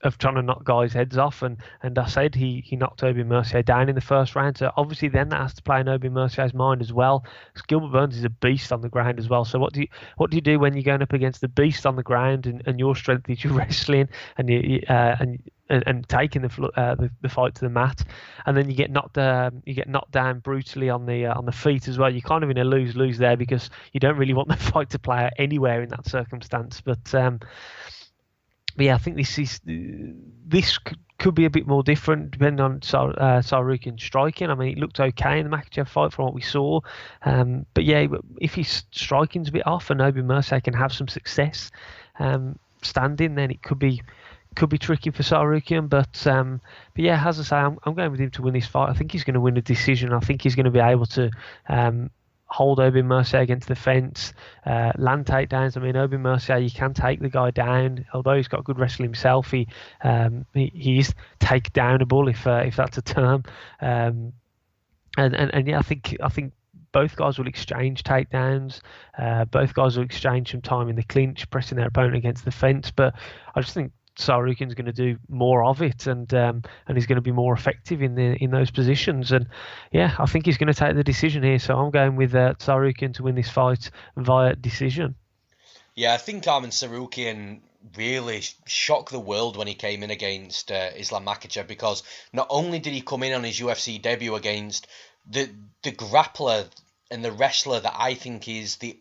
of trying to knock guys' heads off, and I said he knocked Aubin-Mercier down in the first round. So obviously then that has to play in Aubin-Mercier's mind as well. Because Gilbert Burns is a beast on the ground as well. So what do you do when you're going up against the beast on the ground, and your strength is your wrestling and and taking the fight to the mat, and then you get knocked down brutally on the feet as well. You're kind of in a lose-lose there, because you don't really want the fight to play out anywhere in that circumstance. But yeah, I think this could be a bit more different depending on Tsarukyan's striking. I mean, it looked okay in the Makhachev fight from what we saw. But yeah, if his striking's a bit off and Aubin-Mercier can have some success standing, then it could be tricky for Tsarukyan. But yeah, as I say, I'm going with him to win this fight. I think he's going to win a decision. I think he's going to be able to hold Aubin-Mercier against the fence, land takedowns. I mean, Aubin-Mercier, you can take the guy down, although he's got good wrestling himself. He is takedownable, if that's a term. And yeah, I think both guys will exchange takedowns. Both guys will exchange some time in the clinch, pressing their opponent against the fence. But I just think Tsarukyan's going to do more of it, and he's going to be more effective in those positions. And yeah, I think he's going to take the decision here. So I'm going with Tsarukyan to win this fight via decision. Yeah, I think Arman Tsarukyan really shocked the world when he came in against Islam Makhachev, because not only did he come in on his UFC debut against the grappler and the wrestler that I think is the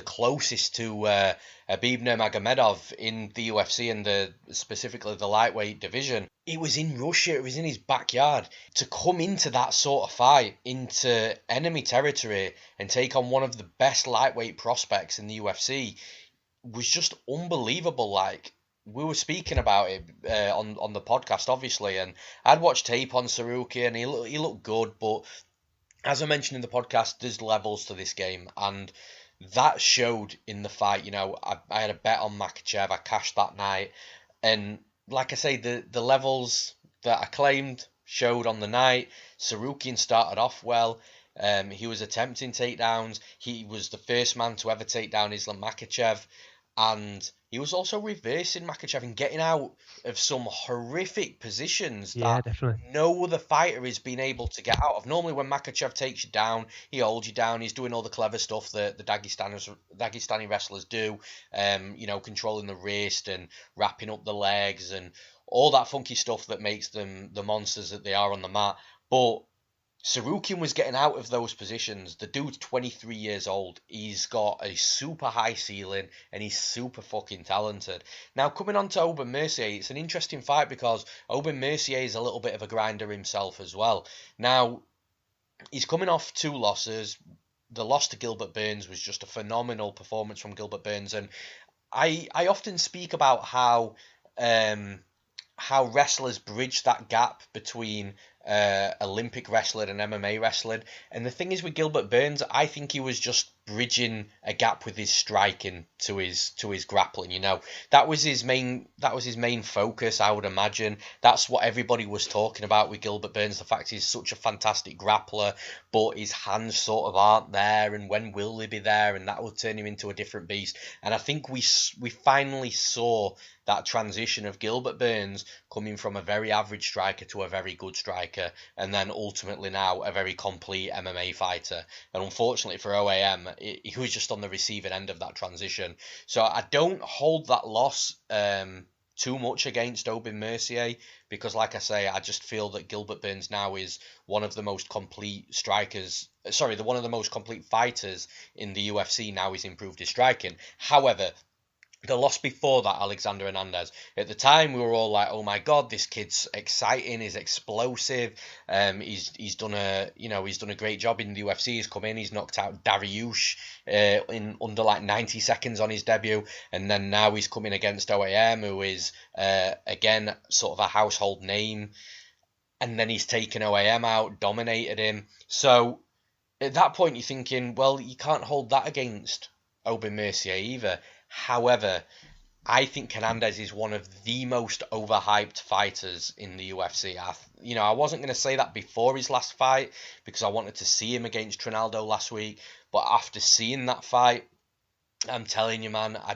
closest to Khabib Nurmagomedov in the UFC and specifically the lightweight division. It was in Russia, it was in his backyard. To come into that sort of fight, into enemy territory, and take on one of the best lightweight prospects in the UFC was just unbelievable. Like, we were speaking about it on the podcast, obviously, and I'd watched tape on Tsarukyan, and he looked good, but as I mentioned in the podcast, there's levels to this game, and that showed in the fight. You know, I had a bet on Makhachev. I cashed that night. And like I say, the levels that I claimed showed on the night. Tsarukyan started off well. He was attempting takedowns. He was the first man to ever take down Islam Makhachev. And he was also reversing Makhachev and getting out of some horrific positions that definitely no other fighter has been able to get out of. Normally when Makhachev takes you down, he holds you down, he's doing all the clever stuff that the Dagestani wrestlers do, controlling the wrist and wrapping up the legs and all that funky stuff that makes them the monsters that they are on the mat. But Tsarukyan was getting out of those positions. The dude's 23 years old. He's got a super high ceiling and he's super fucking talented. Now, coming on to Aubin-Mercier, it's an interesting fight because Aubin-Mercier is a little bit of a grinder himself as well. Now, he's coming off 2 losses. The loss to Gilbert Burns was just a phenomenal performance from Gilbert Burns. And I often speak about how wrestlers bridge that gap between Olympic wrestling and MMA wrestling. And the thing is with Gilbert Burns, I think he was just bridging a gap with his striking to his grappling. You know, that was his main focus, I would imagine. That's what everybody was talking about with Gilbert Burns, the fact he's such a fantastic grappler, but his hands sort of aren't there, and when will they be there, and that will turn him into a different beast. And I think we finally saw that transition of Gilbert Burns coming from a very average striker to a very good striker, and then ultimately now a very complete MMA fighter. And unfortunately for OAM, he was just on the receiving end of that transition. So I don't hold that loss too much against Aubin-Mercier, because like I say, I just feel that Gilbert Burns now is one of the most complete one of the most complete fighters in the UFC. Now he's improved his striking. However, the loss before that, Alexander Hernandez, at the time we were all like, "Oh my God, this kid's exciting, he's explosive, he's done a great job in the UFC. He's come in, he's knocked out Dariush in under like 90 seconds on his debut, and then now he's coming against OAM, who is again sort of a household name, and then he's taken OAM out, dominated him. So at that point, you're thinking, well, you can't hold that against Aubin-Mercier either." However, I think Hernandez is one of the most overhyped fighters in the UFC. I wasn't going to say that before his last fight because I wanted to see him against Trinaldo last week. But after seeing that fight, I'm telling you, man, I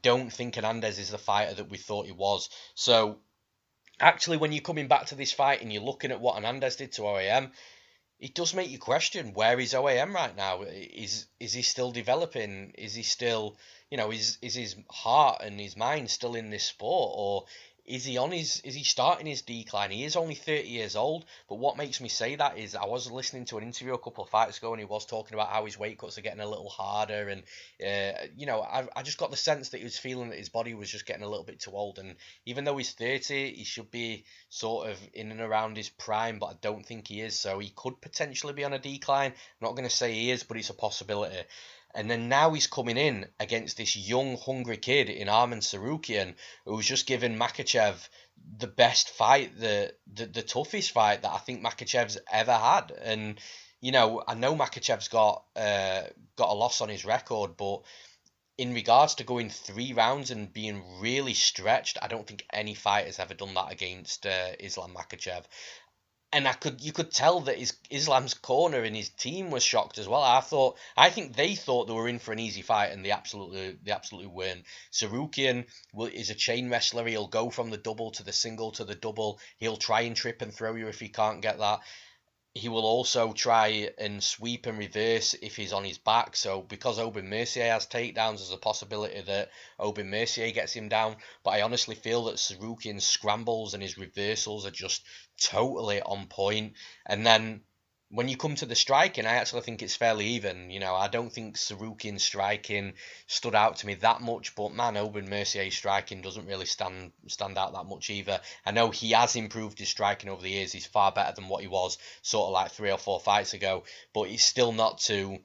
don't think Hernandez is the fighter that we thought he was. So, actually, when you're coming back to this fight and you're looking at what Hernandez did to OAM, it does make you question, where is OAM right now? Is he still developing? Is he still, is his heart and his mind still in this sport, or is he starting his decline? He is only 30 years old, but what makes me say that is I was listening to an interview a couple of fights ago and he was talking about how his weight cuts are getting a little harder, and I just got the sense that he was feeling that his body was just getting a little bit too old. And even though he's 30, he should be sort of in and around his prime, but I don't think he is, so he could potentially be on a decline. I'm not going to say he is, but it's a possibility. And then now he's coming in against this young, hungry kid in Arman Tsarukyan, who's just given Makhachev the best fight, the toughest fight that I think Makhachev's ever had. And, I know Makhachev's got a loss on his record, but in regards to going 3 rounds and being really stretched, I don't think any fighter's ever done that against Islam Makhachev. And you could tell that Islam's corner and his team was shocked as well. I think they thought they were in for an easy fight, and they absolutely weren't. Tsarukyan is a chain wrestler. He'll go from the double to the single to the double. He'll try and trip and throw you if he can't get that. He will also try and sweep and reverse if he's on his back. So because Aubin-Mercier has takedowns, there's a possibility that Aubin-Mercier gets him down. But I honestly feel that Tsarukyan's scrambles and his reversals are just totally on point. And then when you come to the striking, I actually think it's fairly even. I don't think Tsarukyan's striking stood out to me that much, but man, Aubin-Mercier's striking doesn't really stand out that much either. I know he has improved his striking over the years. He's far better than what he was sort of like 3 or 4 fights ago, but he's still not to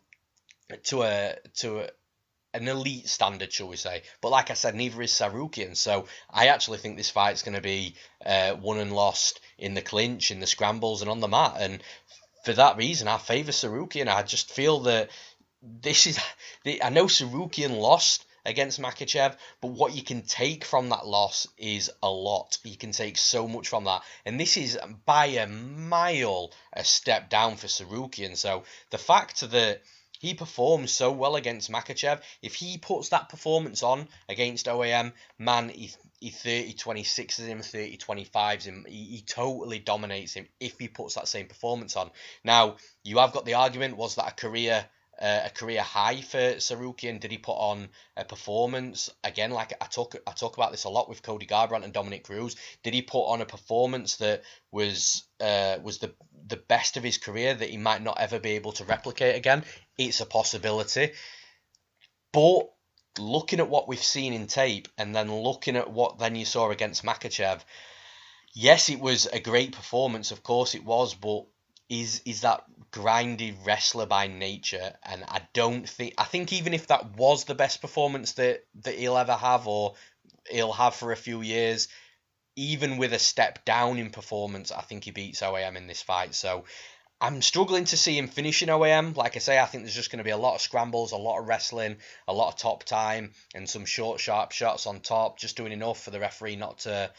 an elite standard, shall we say. But like I said, neither is Tsarukyan. So I actually think this fight's going to be won and lost in the clinch, in the scrambles, and on the mat. And for that reason, I favour Tsarukyan. I just feel that I know Tsarukyan lost against Makhachev, but what you can take from that loss is a lot. You can take so much from that. And this is by a mile a step down for Tsarukyan. So the fact that he performed so well against Makhachev, if he puts that performance on against OAM, man, he 30-26s him, 30-25s him. He totally dominates him if he puts that same performance on. Now, you have got the argument, was that a career a career high for Tsarukyan? Did he put on a performance? Again, like I talk about this a lot with Cody Garbrandt and Dominic Cruz. Did he put on a performance that was the best of his career that he might not ever be able to replicate again? It's a possibility. But looking at what we've seen in tape and then looking at what then you saw against Makhachev, yes, it was a great performance, of course it was, but is that grindy wrestler by nature, and I think even if that was the best performance that he'll ever have, or he'll have for a few years, even with a step down in performance, I think he beats OAM in this fight. So I'm struggling to see him finishing OAM. Like I say, I think there's just going to be a lot of scrambles, a lot of wrestling, a lot of top time, and some short, sharp shots on top, just doing enough for the referee not to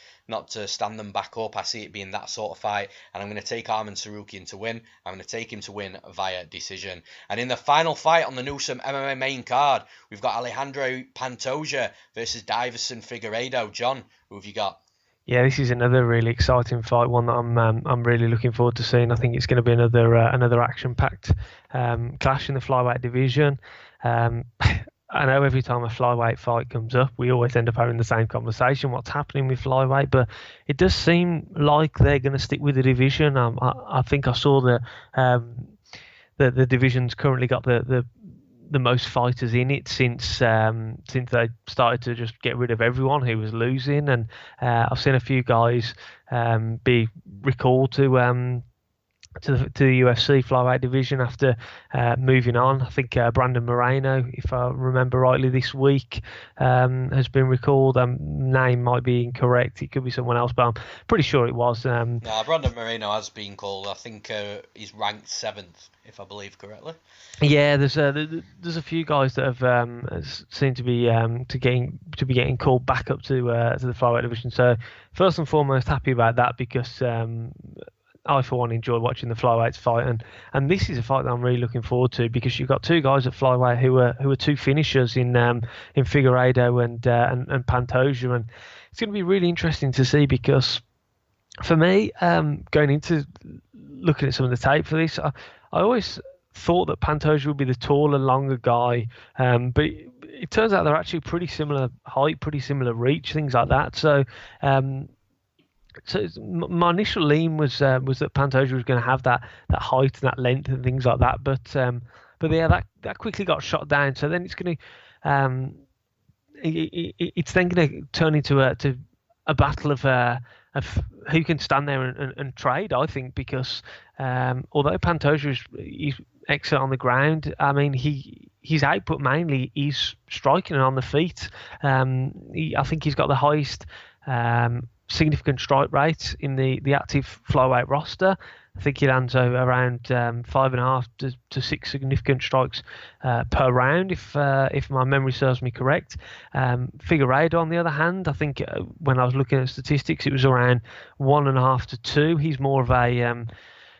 stand them back up. I see it being that sort of fight, and I'm going to take Arman Tsarukyan to win. I'm going to take him to win via decision. And in the final fight on the Newsome MMA main card, we've got Alejandro Pantoja versus Deiveson Figueiredo. John, who have you got? Yeah, this is another really exciting fight, one that I'm really looking forward to seeing. I think it's going to be another action-packed clash in the flyweight division. I know every time a flyweight fight comes up, we always end up having the same conversation, what's happening with flyweight, but it does seem like they're going to stick with the division. I think I saw that the division's currently got the most fighters in it since they started to just get rid of everyone who was losing, and I've seen a few guys be recalled to the UFC flyweight division after moving on. I think Brandon Moreno, if I remember rightly, this week has been recalled. Name might be incorrect. It could be someone else, but I'm pretty sure it was. No, Brandon Moreno has been called. I think he's ranked 7th, if I believe correctly. Yeah, there's a few guys that have seemed to be getting called back up to the flyweight division. So first and foremost, happy about that, because I, for one, enjoy watching the flyweights fight, and this is a fight that I'm really looking forward to, because you've got two guys at flyweight who are two finishers in Figueiredo and Pantoja, and it's going to be really interesting to see, because for me, going into looking at some of the tape for this, I always thought that Pantoja would be the taller, longer guy, but it turns out they're actually pretty similar height, pretty similar reach, things like that. So my initial lean was that Pantoja was going to have that height and that length and things like that, but yeah, that quickly got shot down. So then it's going to it's then going to turn into a battle of who can stand there and trade, I think, because although Pantoja is excellent on the ground, I mean, his output mainly is striking and on the feet. I think he's got the highest significant strike rate in the active flyweight roster. I think he lands around 5.5 to 6 significant strikes per round, if my memory serves me correct. Figueiredo, on the other hand, I think when I was looking at statistics, it was around 1.5 to 2. He's more of a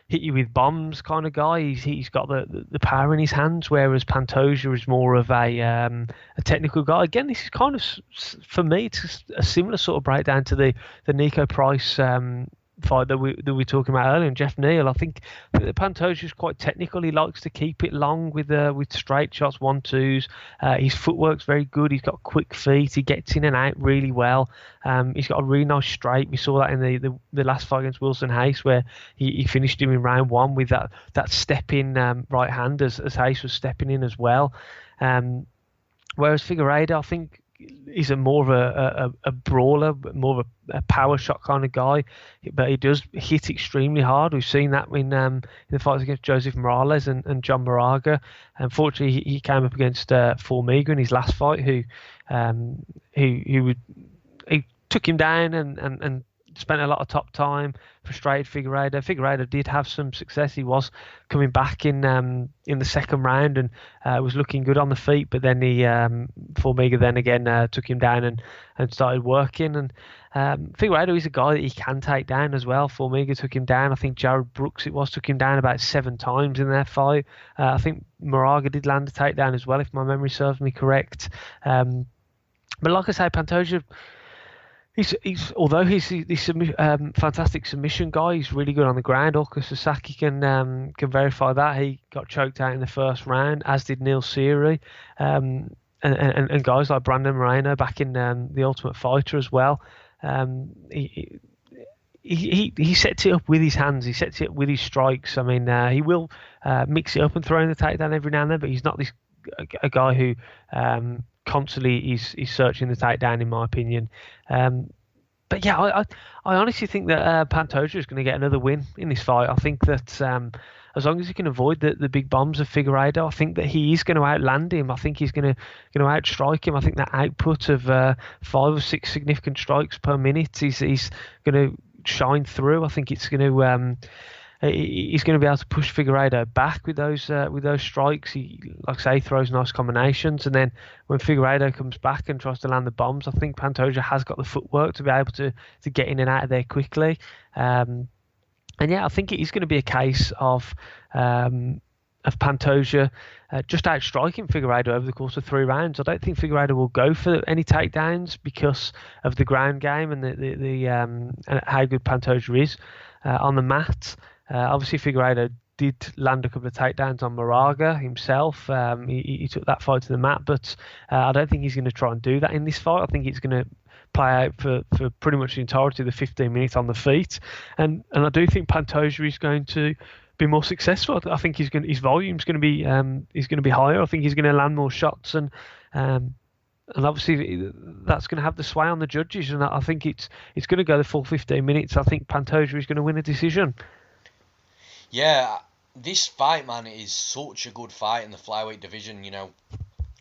hit you with bombs kind of guy. He's got the power in his hands, whereas Pantoja is more of a technical guy. Again, this is kind of, for me, it's a similar sort of breakdown to the Niko Price fight that we were talking about earlier, and Geoff Neal. I think that Pantoja is quite technical. He likes to keep it long with straight shots, 1-2s. His footwork's very good. He's got quick feet. He gets in and out really well. He's got a really nice straight. We saw that in the last fight against Wilson Hayes, where he finished him in round 1 with that step in right hand as Hayes was stepping in as well. Whereas Figueiredo, I think, he's more of a brawler, more of a power shot kind of guy, but he does hit extremely hard. We've seen that in the fights against Joseph Morales and John Moraga. Unfortunately, he came up against Formiga in his last fight, who took him down and spent a lot of top time, frustrated Figueiredo. Figueiredo did have some success. He was coming back in the second round and was looking good on the feet, but then Formiga then again took him down and started working. And Figueiredo is a guy that he can take down as well. Formiga took him down. I think Jared Brooks took him down about 7 times in their fight. I think Moraga did land a takedown as well, if my memory serves me correct. But like I say, Pantoja, Although he's this fantastic submission guy, he's really good on the ground. Ulka Sasaki can verify that. He got choked out in the first round, as did Neal Seary, and guys like Brandon Moreno back in the Ultimate Fighter as well. He sets it up with his hands. He sets it up with his strikes. I mean, he will mix it up and throw in the takedown every now and then, but he's not a guy who constantly is searching the takedown, in my opinion. But yeah, I honestly think that Pantoja is going to get another win in this fight. I think that as long as he can avoid the big bombs of Figueiredo, I think that he is going to outland him. I think he's going to outstrike him. I think that output of 5 or 6 significant strikes per minute, he's going to shine through. I think it's going to he's going to be able to push Figueiredo back with those strikes. He, like I say, throws nice combinations, and then when Figueiredo comes back and tries to land the bombs, I think Pantoja has got the footwork to be able to get in and out of there quickly. And yeah, I think it is going to be a case of Pantoja just outstriking Figueiredo over the course of 3 rounds. I don't think Figueiredo will go for any takedowns because of the ground game and the and how good Pantoja is on the mat. Obviously, Figueiredo did land a couple of takedowns on Moraga himself. He took that fight to the mat, but I don't think he's going to try and do that in this fight. I think it's going to play out for pretty much the entirety of the 15 minutes on the feet. And I do think Pantoja is going to be more successful. I think his volume's going to be higher. I think he's going to land more shots, and obviously that's going to have the sway on the judges. And I think it's going to go the full 15 minutes. I think Pantoja is going to win a decision. Yeah, this fight, man, is such a good fight in the flyweight division,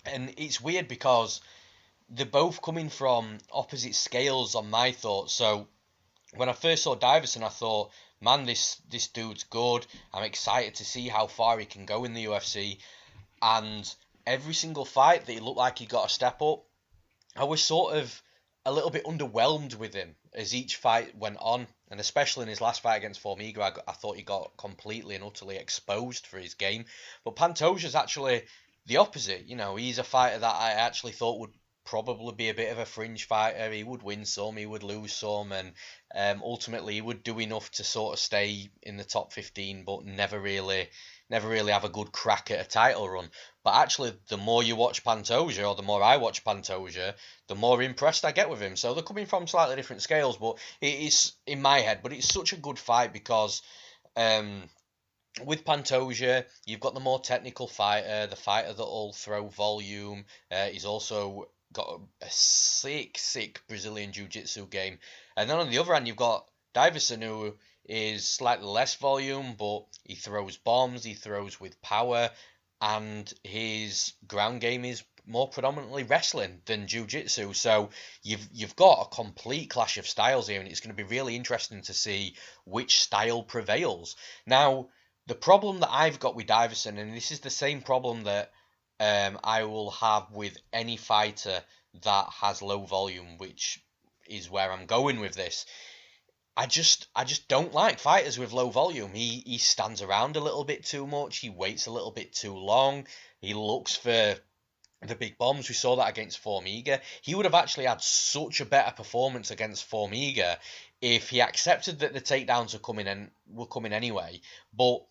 and it's weird because they're both coming from opposite scales on my thoughts. So when I first saw Deiveson, I thought, man, this dude's good. I'm excited to see how far he can go in the UFC. And every single fight that he looked like he got a step up, I was sort of a little bit underwhelmed with him as each fight went on. And especially in his last fight against Formiga, I thought he got completely and utterly exposed for his game. But Pantoja's actually the opposite. He's a fighter that I actually thought would probably be a bit of a fringe fighter. He would win some, he would lose some, and ultimately he would do enough to sort of stay in the top 15, but never really have a good crack at a title run. But actually, the more you watch Pantoja, or the more I watch Pantoja, the more impressed I get with him. So they're coming from slightly different scales, but it is, in my head, but it's such a good fight because with Pantoja, you've got the more technical fighter, the fighter that'll throw volume. He's also got a sick Brazilian Jiu-Jitsu game. And then on the other hand, you've got Deiveson, who is slightly less volume, but he throws bombs, he throws with power, and his ground game is more predominantly wrestling than jiu-jitsu. So you've got a complete clash of styles here, and it's going to be really interesting to see which style prevails. Now, the problem that I've got with Deiveson, and this is the same problem that I will have with any fighter that has low volume, which is where I'm going with this. I just don't like fighters with low volume. He stands around a little bit too much. He waits a little bit too long. He looks for the big bombs. We saw that against Formiga. He would have actually had such a better performance against Formiga if he accepted that the takedowns were coming anyway. But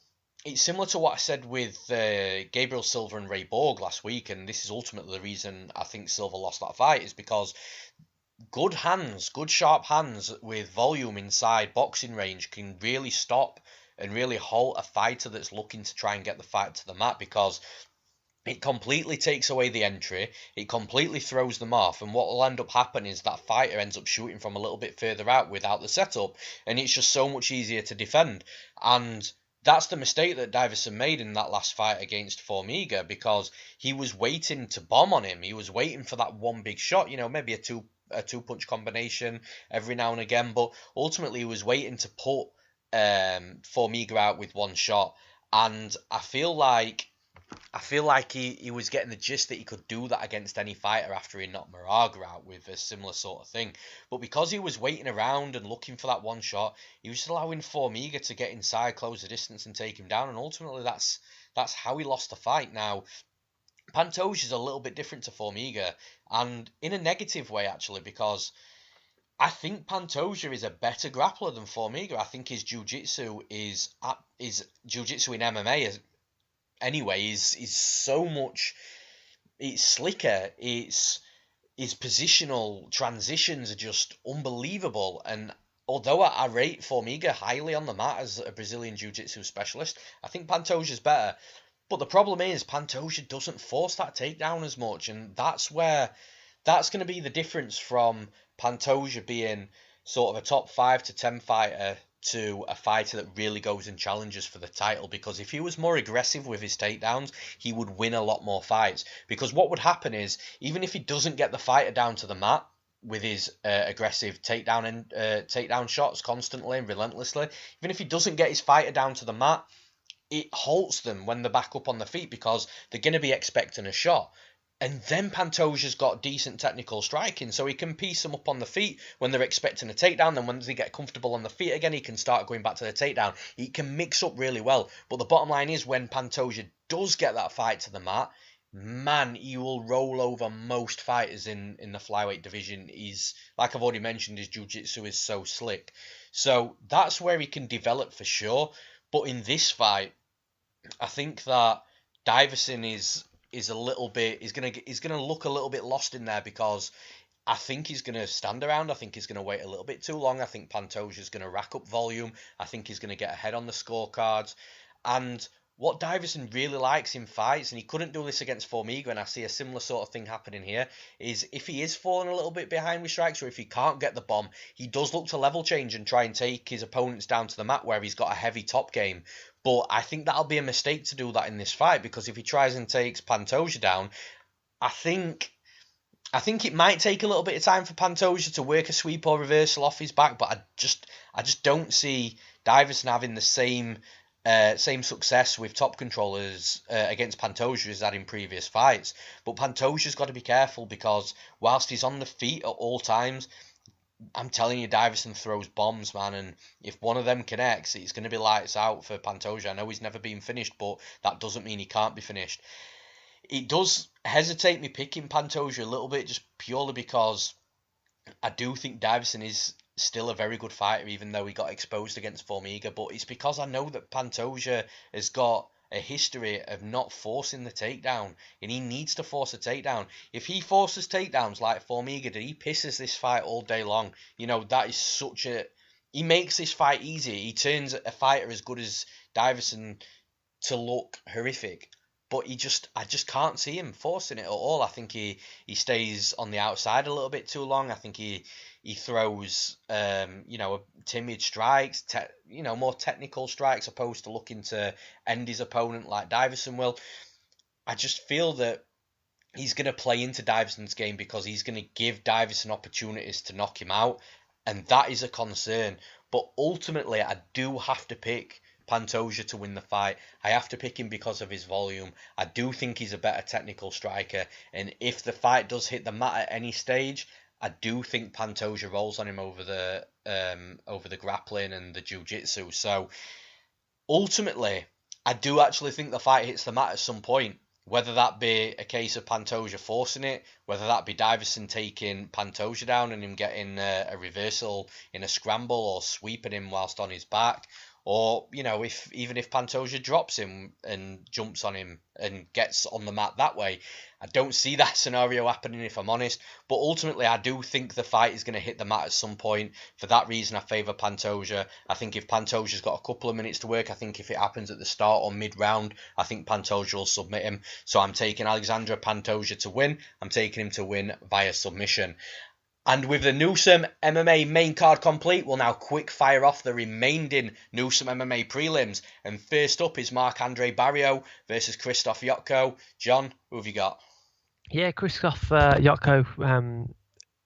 it's similar to what I said with Gabriel Silva and Ray Borg last week, and this is ultimately the reason I think Silva lost that fight, is because good sharp hands with volume inside boxing range can really stop and really halt a fighter that's looking to try and get the fight to the mat, because it completely takes away the entry, it completely throws them off, and what will end up happening is that fighter ends up shooting from a little bit further out without the setup, and it's just so much easier to defend. And that's the mistake that Deiveson made in that last fight against Formiga, because he was waiting to bomb on him. He was waiting for that one big shot, maybe a two-punch combination every now and again, but ultimately he was waiting to put Formiga out with one shot. And I feel like he was getting the gist that he could do that against any fighter after he knocked Moraga out with a similar sort of thing. But because he was waiting around and looking for that one shot, he was just allowing Formiga to get inside, close the distance, and take him down. And ultimately, that's how he lost the fight. Now, Pantoja is a little bit different to Formiga, and in a negative way, actually, because I think Pantoja is a better grappler than Formiga. I think his jiu-jitsu is jiu-jitsu in MMA is so much. It's slicker. His positional transitions are just unbelievable. And although I rate Formiga highly on the mat as a Brazilian jiu-jitsu specialist, I think Pantoja's better. But the problem is Pantoja doesn't force that takedown as much, and that's going to be the difference from Pantoja being sort of a top 5 to 10 fighter to a fighter that really goes and challenges for the title. Because if he was more aggressive with his takedowns, he would win a lot more fights. Because what would happen is, even if he doesn't get the fighter down to the mat with his aggressive takedown shots constantly and relentlessly, even if he doesn't get his fighter down to the mat, it halts them when they're back up on the feet because they're going to be expecting a shot. And then Pantoja's got decent technical striking, so he can piece them up on the feet when they're expecting a takedown. Then when they get comfortable on the feet again, he can start going back to the takedown. He can mix up really well. But the bottom line is, when Pantoja does get that fight to the mat, man, he will roll over most fighters in the flyweight division. He's, like I've already mentioned, his jiu-jitsu is so slick. So that's where he can develop for sure. But in this fight, I think that Deiveson is a little bit, he's gonna look a little bit lost in there, because I think he's gonna stand around. I think he's gonna wait a little bit too long. I think Pantoja's gonna rack up volume. I think he's gonna get ahead on the scorecards. And what Deiveson really likes in fights, and he couldn't do this against Formiga, and I see a similar sort of thing happening here, is if he is falling a little bit behind with strikes, or if he can't get the bomb, he does look to level change and try and take his opponents down to the mat where he's got a heavy top game. But I think that'll be a mistake to do that in this fight, because if he tries and takes Pantoja down, I think it might take a little bit of time for Pantoja to work a sweep or reversal off his back. But I just don't see Deiveson having the same success with top controllers against Pantoja as that in previous fights. But Pantoja's got to be careful, because whilst he's on the feet at all times, I'm telling you, Deiveson throws bombs, man, and if one of them connects, it's going to be lights out for Pantoja. I know he's never been finished, but that doesn't mean he can't be finished. It does hesitate me picking Pantoja a little bit, just purely because I do think Deiveson is still a very good fighter, even though he got exposed against Formiga. But it's because I know that Pantoja has got a history of not forcing the takedown, and he needs to force a takedown. If he forces takedowns like Formiga did, he pisses this fight all day long. You know, that is he makes this fight easy. He turns a fighter as good as Deiveson to look horrific. But I just can't see him forcing it at all. I think he stays on the outside a little bit too long. I think he throws, timid strikes, more technical strikes, opposed to looking to end his opponent like Deiveson will. I just feel that he's going to play into Deiveson's game, because he's going to give Deiveson opportunities to knock him out, and that is a concern. But ultimately, I do have to pick Pantoja to win the fight. I have to pick him because of his volume. I do think he's a better technical striker, and if the fight does hit the mat at any stage, I do think Pantoja rolls on him over the grappling and the jiu-jitsu. So ultimately, I do actually think the fight hits the mat at some point, whether that be a case of Pantoja forcing it, whether that be Deiveson taking Pantoja down and him getting a reversal in a scramble, or sweeping him whilst on his back, or, if Pantoja drops him and jumps on him and gets on the mat that way. I don't see that scenario happening, if I'm honest. But ultimately, I do think the fight is going to hit the mat at some point. For that reason, I favour Pantoja. I think if Pantoja's got a couple of minutes to work, I think if it happens at the start or mid-round, I think Pantoja will submit him. So I'm taking Alexandre Pantoja to win. I'm taking him to win via submission. And with the Newsome MMA main card complete, we'll now quick fire off the remaining Newsome MMA prelims. And first up is Marc-Andre Barriault versus Krzysztof Jotko. John, who have you got? Yeah, Krzysztof Jotko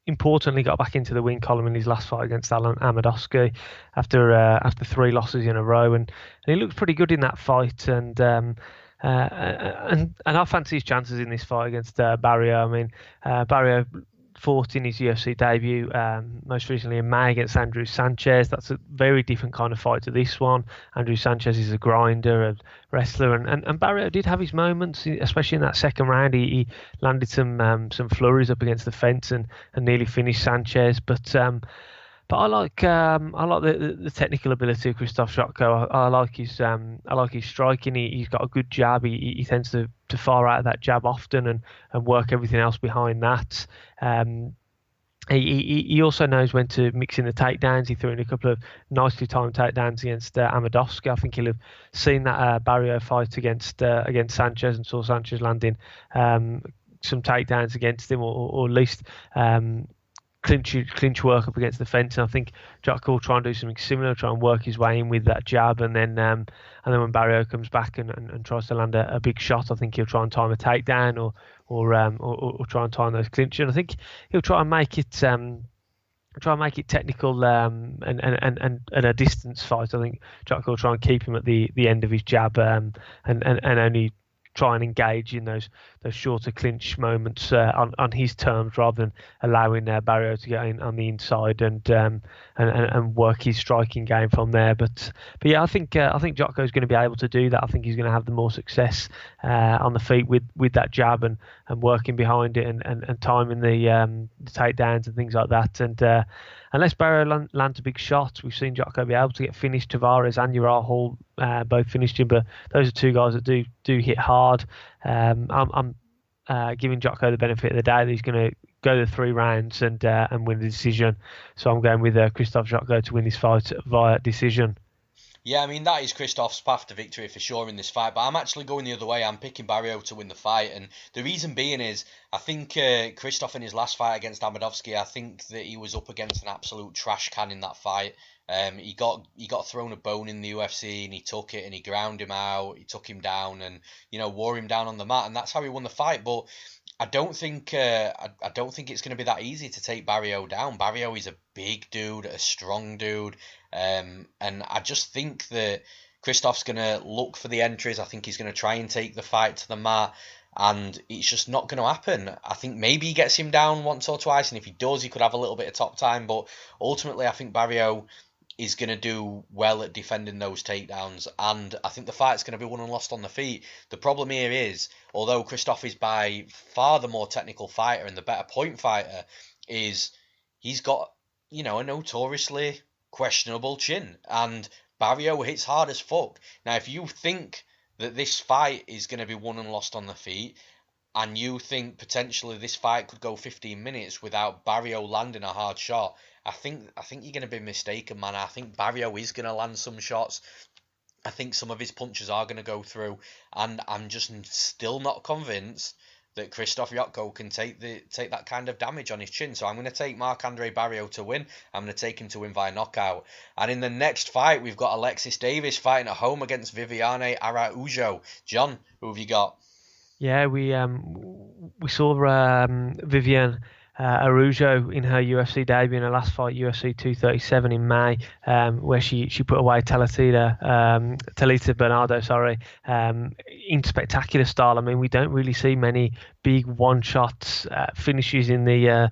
importantly got back into the win column in his last fight against Arman after 3 losses in a row, and he looked pretty good in that fight. And I fancy his chances in this fight against Barriault. I mean, Barriault fought in his UFC debut, most recently in May against Andrew Sanchez. That's a very different kind of fight to this one. Andrew Sanchez is a grinder, a wrestler, and Barriault did have his moments, especially in that second round. He landed some flurries up against the fence and nearly finished Sanchez, but I like the technical ability of Krzysztof Jotko. I like his striking. He's got a good jab. He tends to fire out that jab often and work everything else behind that. He also knows when to mix in the takedowns. He threw in a couple of nicely timed takedowns against Amadovsky. I think he'll have seen that Barriault fight against Sanchez and saw Sanchez landing some takedowns against him, or at least clinch work up against the fence. And I think Jotko will try and do something similar, try and work his way in with that jab, and then when Barriault comes back and tries to land a big shot, I think he'll try and time a takedown or try and time those clinches. And I think he'll try and make it technical and a distance fight. I think Jotko will try and keep him at the end of his jab and only try and engage in those shorter clinch moments on his terms, rather than allowing Barriault to get in on the inside and work his striking game from there. But yeah, I think Jotko is going to be able to do that. I think he's going to have the more success on the feet with that jab and working behind it and timing the takedowns and things like that. And unless Barriault lands a big shot, we've seen Jotko be able to get finished. Tavares and Araujo both finished him, but those are two guys that do hit hard. I'm giving Jotko the benefit of the doubt that he's going to go the 3 rounds and win the decision. So I'm going with Krzysztof Jotko to win this fight via decision. Yeah, I mean, that is Krzysztof's path to victory for sure in this fight, but I'm actually going the other way. I'm picking Barriault to win the fight, and the reason being is I think Krzysztof in his last fight against Amadovsky, I think that he was up against an absolute trash can in that fight. He got thrown a bone in the UFC, and he took it and he ground him out, he took him down and, wore him down on the mat, and that's how he won the fight. But I don't think it's going to be that easy to take Barriault down. Barriault is a big dude, a strong dude, and I just think that Krzysztof's going to look for the entries. I think he's going to try and take the fight to the mat, and it's just not going to happen. I think maybe he gets him down once or twice, and if he does, he could have a little bit of top time, but ultimately I think Barriault is going to do well at defending those takedowns, and I think the fight's going to be won and lost on the feet. The problem here is, although Krzysztof is by far the more technical fighter and the better point fighter, is he's got, a notoriously questionable chin, and Barriault hits hard as fuck. Now, if you think that this fight is going to be won and lost on the feet, and you think potentially this fight could go 15 minutes without Barriault landing a hard shot, I think you're going to be mistaken, man. I think Barriault is going to land some shots. I think some of his punches are going to go through, and I'm just still not convinced that Krzysztof Jotko can take that kind of damage on his chin. So I'm going to take Marc-Andre Barriault to win. I'm going to take him to win via knockout. And in the next fight, we've got Alexis Davis fighting at home against Viviane Araujo. John, who have you got? Yeah, we saw Viviane Araujo in her UFC debut in her last fight, UFC 237 in May, where she put away Talita Bernardo, in spectacular style. I mean, we don't really see many big one-shot finishes in the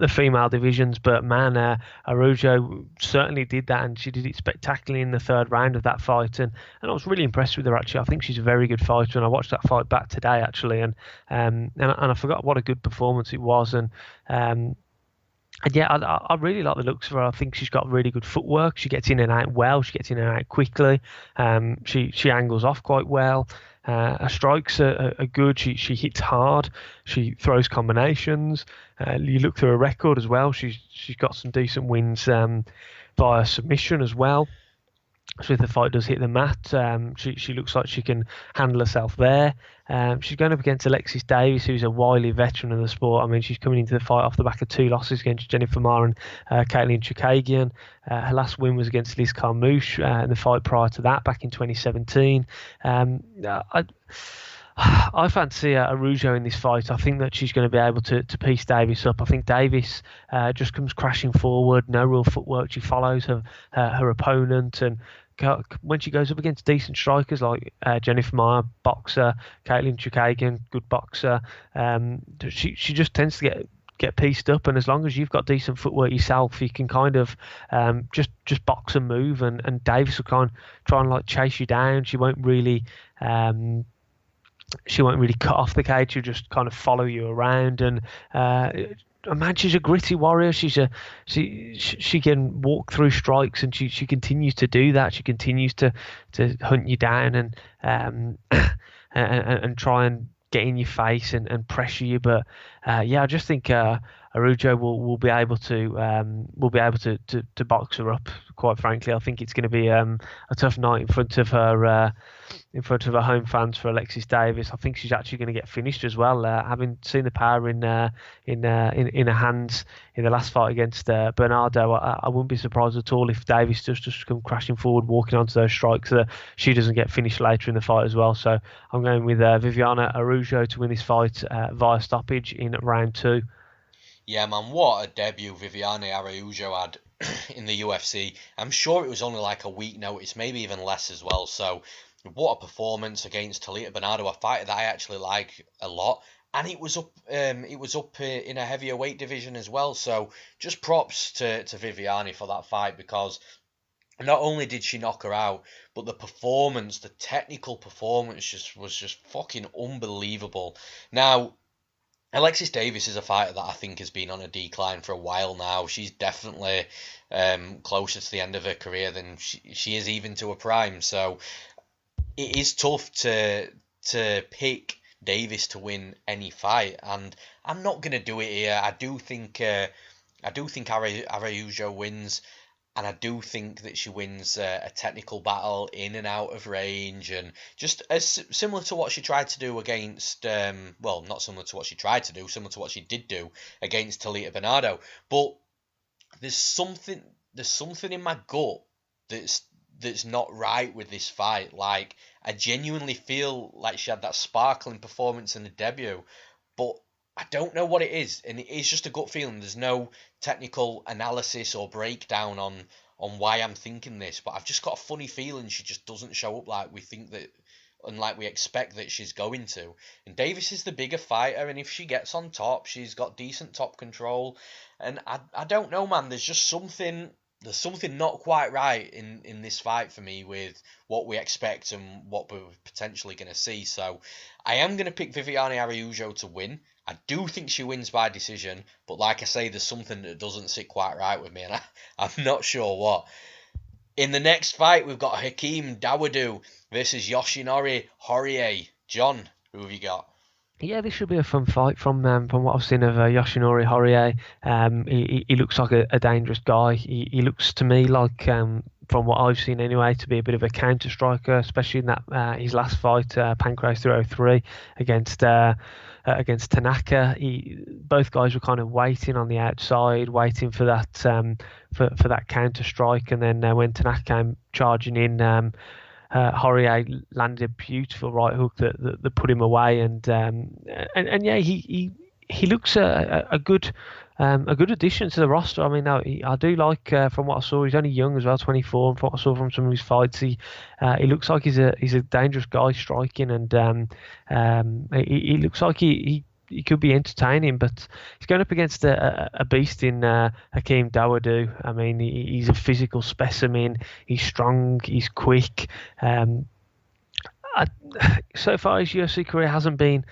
female divisions, but man, Araujo certainly did that, and she did it spectacularly in the 3rd round of that fight, and I was really impressed with her, actually. I think she's a very good fighter, and I watched that fight back today, actually, and I forgot what a good performance it was. And yeah, I really like the looks of her. I think she's got really good footwork. She gets in and out well. She gets in and out quickly. She angles off quite well. Her strikes are good. She hits hard. She throws combinations. You look through her record as well. She's got some decent wins via submission as well. So if the fight does hit the mat, she looks like she can handle herself there. She's going up against Alexis Davis, who's a wily veteran of the sport. I mean, she's coming into the fight off the back of 2 losses against Jennifer Maher and Caitlin Chookagian. Her last win was against Liz Carmouche in the fight prior to that, back in 2017. I fancy Araujo in this fight. I think that she's going to be able to piece Davis up. I think Davis just comes crashing forward, no real footwork. She follows her opponent, and when she goes up against decent strikers like Jennifer Maher, boxer, Caitlin Chookagian, good boxer, she just tends to get get pieced up, and as long as you've got decent footwork yourself, you can kind of just box and move, and Davis will try and like chase you down. She won't really cut off the cage. She'll just kind of follow you around, and man, she's a gritty warrior. She can walk through strikes, and she continues to do that. She continues to hunt you down and try and get in your face and pressure you. But I just think Araujo will be able to box her up. Quite frankly, I think it's going to be a tough night in front of her home fans for Alexis Davis. I think she's actually going to get finished as well. Having seen the power in her hands in the last fight against Bernardo, I wouldn't be surprised at all if Davis does just come crashing forward, walking onto those strikes. She doesn't get finished later in the fight as well. So I'm going with Viviane Araujo to win this fight via stoppage in round 2. Yeah, man, what a debut Viviane Araujo had in the UFC. I'm sure it was only like a week notice, maybe even less as well. So what a performance against Talita Bernardo, a fighter that I actually like a lot. And it was up in a heavier weight division as well. So just props to Viviane for that fight, because not only did she knock her out, but the performance, the technical performance was just fucking unbelievable. Now, Alexis Davis is a fighter that I think has been on a decline for a while now. She's definitely closer to the end of her career than she is even to her prime. So it is tough to pick Davis to win any fight, and I'm not gonna do it here. I do think Araujo wins. And I do think that she wins a technical battle in and out of range, and just similar to what she tried to do against, not similar to what she tried to do, similar to what she did do against Talita Bernardo. But there's something in my gut that's not right with this fight. Like, I genuinely feel like she had that sparkling performance in the debut, but I don't know what it is, and it is just a gut feeling. There's no technical analysis or breakdown on why I'm thinking this, but I've just got a funny feeling she just doesn't show up like we think that, and like we expect that she's going to. And Davis is the bigger fighter, and if she gets on top, she's got decent top control. And I don't know, man. There's something not quite right in this fight for me with what we expect and what we're potentially going to see. So I am going to pick Viviane Araujo to win. I do think she wins by decision, but like I say, there's something that doesn't sit quite right with me, and I'm not sure what. In the next fight, we've got Hakeem Dawodu versus Yoshinori Horie. John, who have you got? Yeah, this should be a fun fight from what I've seen of Yoshinori Horie. He looks like a dangerous guy. He looks to me like, from what I've seen anyway, to be a bit of a counter striker, especially in that his last fight, Pancrase 303 against Tanaka. Both guys were kind of waiting on the outside, waiting for that for that counter strike, and then when Tanaka came charging in, Horie landed a beautiful right hook that put him away, and yeah, he looks a good addition to the roster. I mean, I do like, from what I saw, he's only young as well, 24, and from what I saw from some of his fights, he looks like he's a dangerous guy striking, and he looks like he could be entertaining, but he's going up against a beast in Hakeem Dawodu. I mean, he's a physical specimen. He's strong. He's quick. So far, his UFC career hasn't been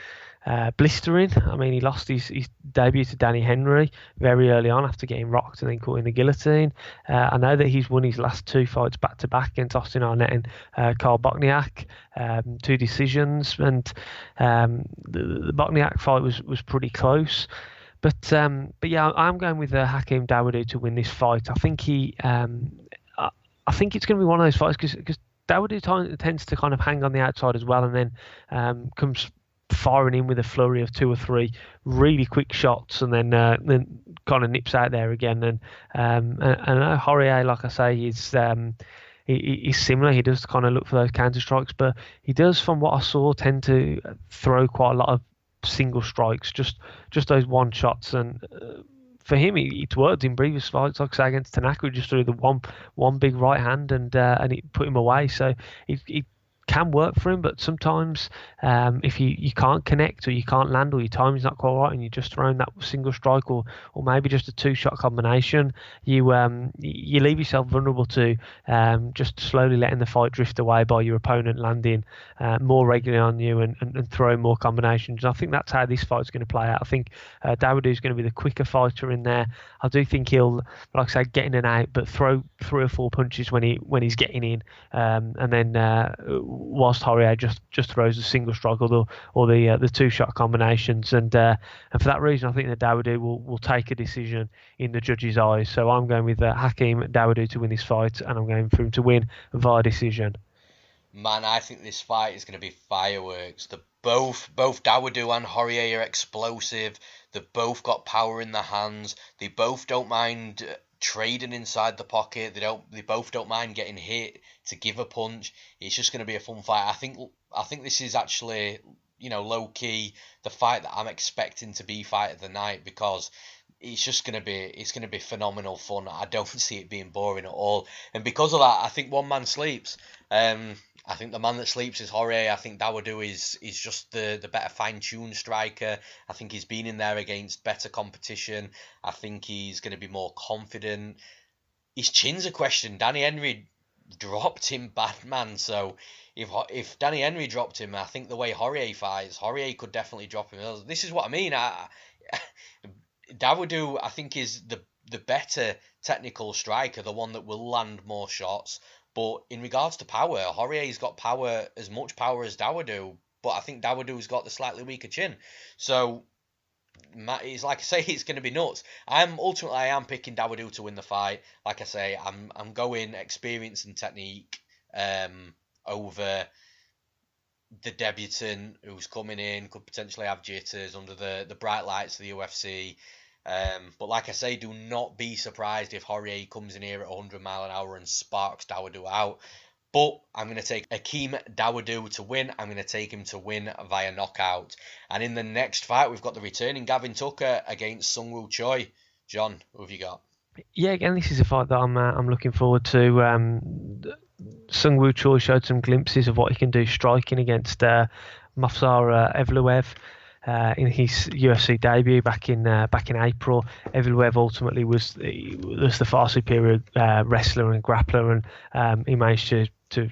blistering. I mean, he lost his debut to Danny Henry very early on after getting rocked and then caught in the guillotine. I know that he's won his last 2 fights back-to-back against Austin Arnett and Karl Bochniak, 2 decisions, and the Bochniak fight was pretty close. But yeah, I'm going with Hakeem Dawodu to win this fight. I think I think it's going to be one of those fights because Dawodu tends to kind of hang on the outside as well, and then comes firing in with a flurry of 2 or 3 really quick shots, and then kind of nips out there again. And Horie, like I say, he's similar. He does kind of look for those counter strikes, but he does, from what I saw, tend to throw quite a lot of single strikes, just those one shots. And for him, it's worked in previous fights. Like I say, against Tanaka, he just threw the one big right hand and it put him away. So he can work for him, but sometimes if you can't connect, or you can't land, or your timing's not quite right, and you're just throwing that single strike, or maybe just a 2-shot combination, you leave yourself vulnerable to just slowly letting the fight drift away by your opponent landing more regularly on you and throwing more combinations. And I think that's how this fight's going to play out. I think Dawodu's going to be the quicker fighter in there. I do think he'll, like I say, get in and out, but throw 3 or 4 punches when he's getting in, and then whilst Holloway just throws a single strike or the 2-shot combinations, and for that reason, I think that Dawodu will take a decision in the judges' eyes. So I'm going with Hakeem Dawodu to win this fight, and I'm going for him to win via decision. Man, I think this fight is going to be fireworks. Both Dawodu and Holloway are explosive. They've both got power in their hands. They both don't mind trading inside the pocket. They both don't mind getting hit to give a punch. It's just going to be a fun fight. I think this is actually, low key the fight that I'm expecting to be fight of the night, because it's going to be phenomenal fun. I don't see it being boring at all. And because of that, I think one man sleeps. I think the man that sleeps is Holloway. I think Dawodu is just the better fine-tuned striker. I think he's been in there against better competition. I think he's going to be more confident. His chin's a question. Danny Henry dropped him bad, man. So if Danny Henry dropped him, I think the way Holloway fights, Holloway could definitely drop him. This is what I mean. Dawodu, I think, is the better technical striker, the one that will land more shots. But in regards to power, Holloway's got power, as much power as Dawodu, but I think Dawodu's got the slightly weaker chin. So it's like I say, it's going to be nuts. I am picking Dawodu to win the fight. Like I say, I'm going experience and technique over the debutant who's coming in, could potentially have jitters under the bright lights of the UFC. But like I say, do not be surprised if Holloway comes in here at 100 mile an hour and sparks Dawodu out. But I'm going to take Hakeem Dawodu to win. I'm going to take him to win via knockout. And in the next fight, we've got the returning Gavin Tucker against Seung-Woo Choi. John, who have you got? Yeah, again, this is a fight that I'm looking forward to. Seung-Woo Choi showed some glimpses of what he can do striking against Movsar Evloev. In his UFC debut back in April. Evloev ultimately was the far superior wrestler and grappler, and he managed to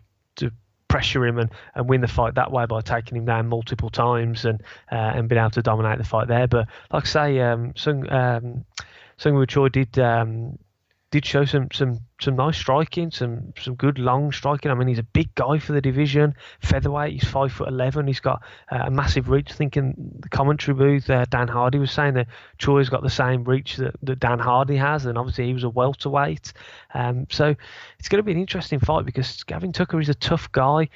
pressure him and win the fight that way by taking him down multiple times and being able to dominate the fight there. But like I say, Seung-Woo Choi did show some nice striking, some good long striking. I mean, he's a big guy for the division, featherweight. He's 5'11". He's got a massive reach. I think in the commentary booth, Dan Hardy was saying that Choi's got the same reach that Dan Hardy has, and obviously he was a welterweight. So it's going to be an interesting fight because Gavin Tucker is a tough guy.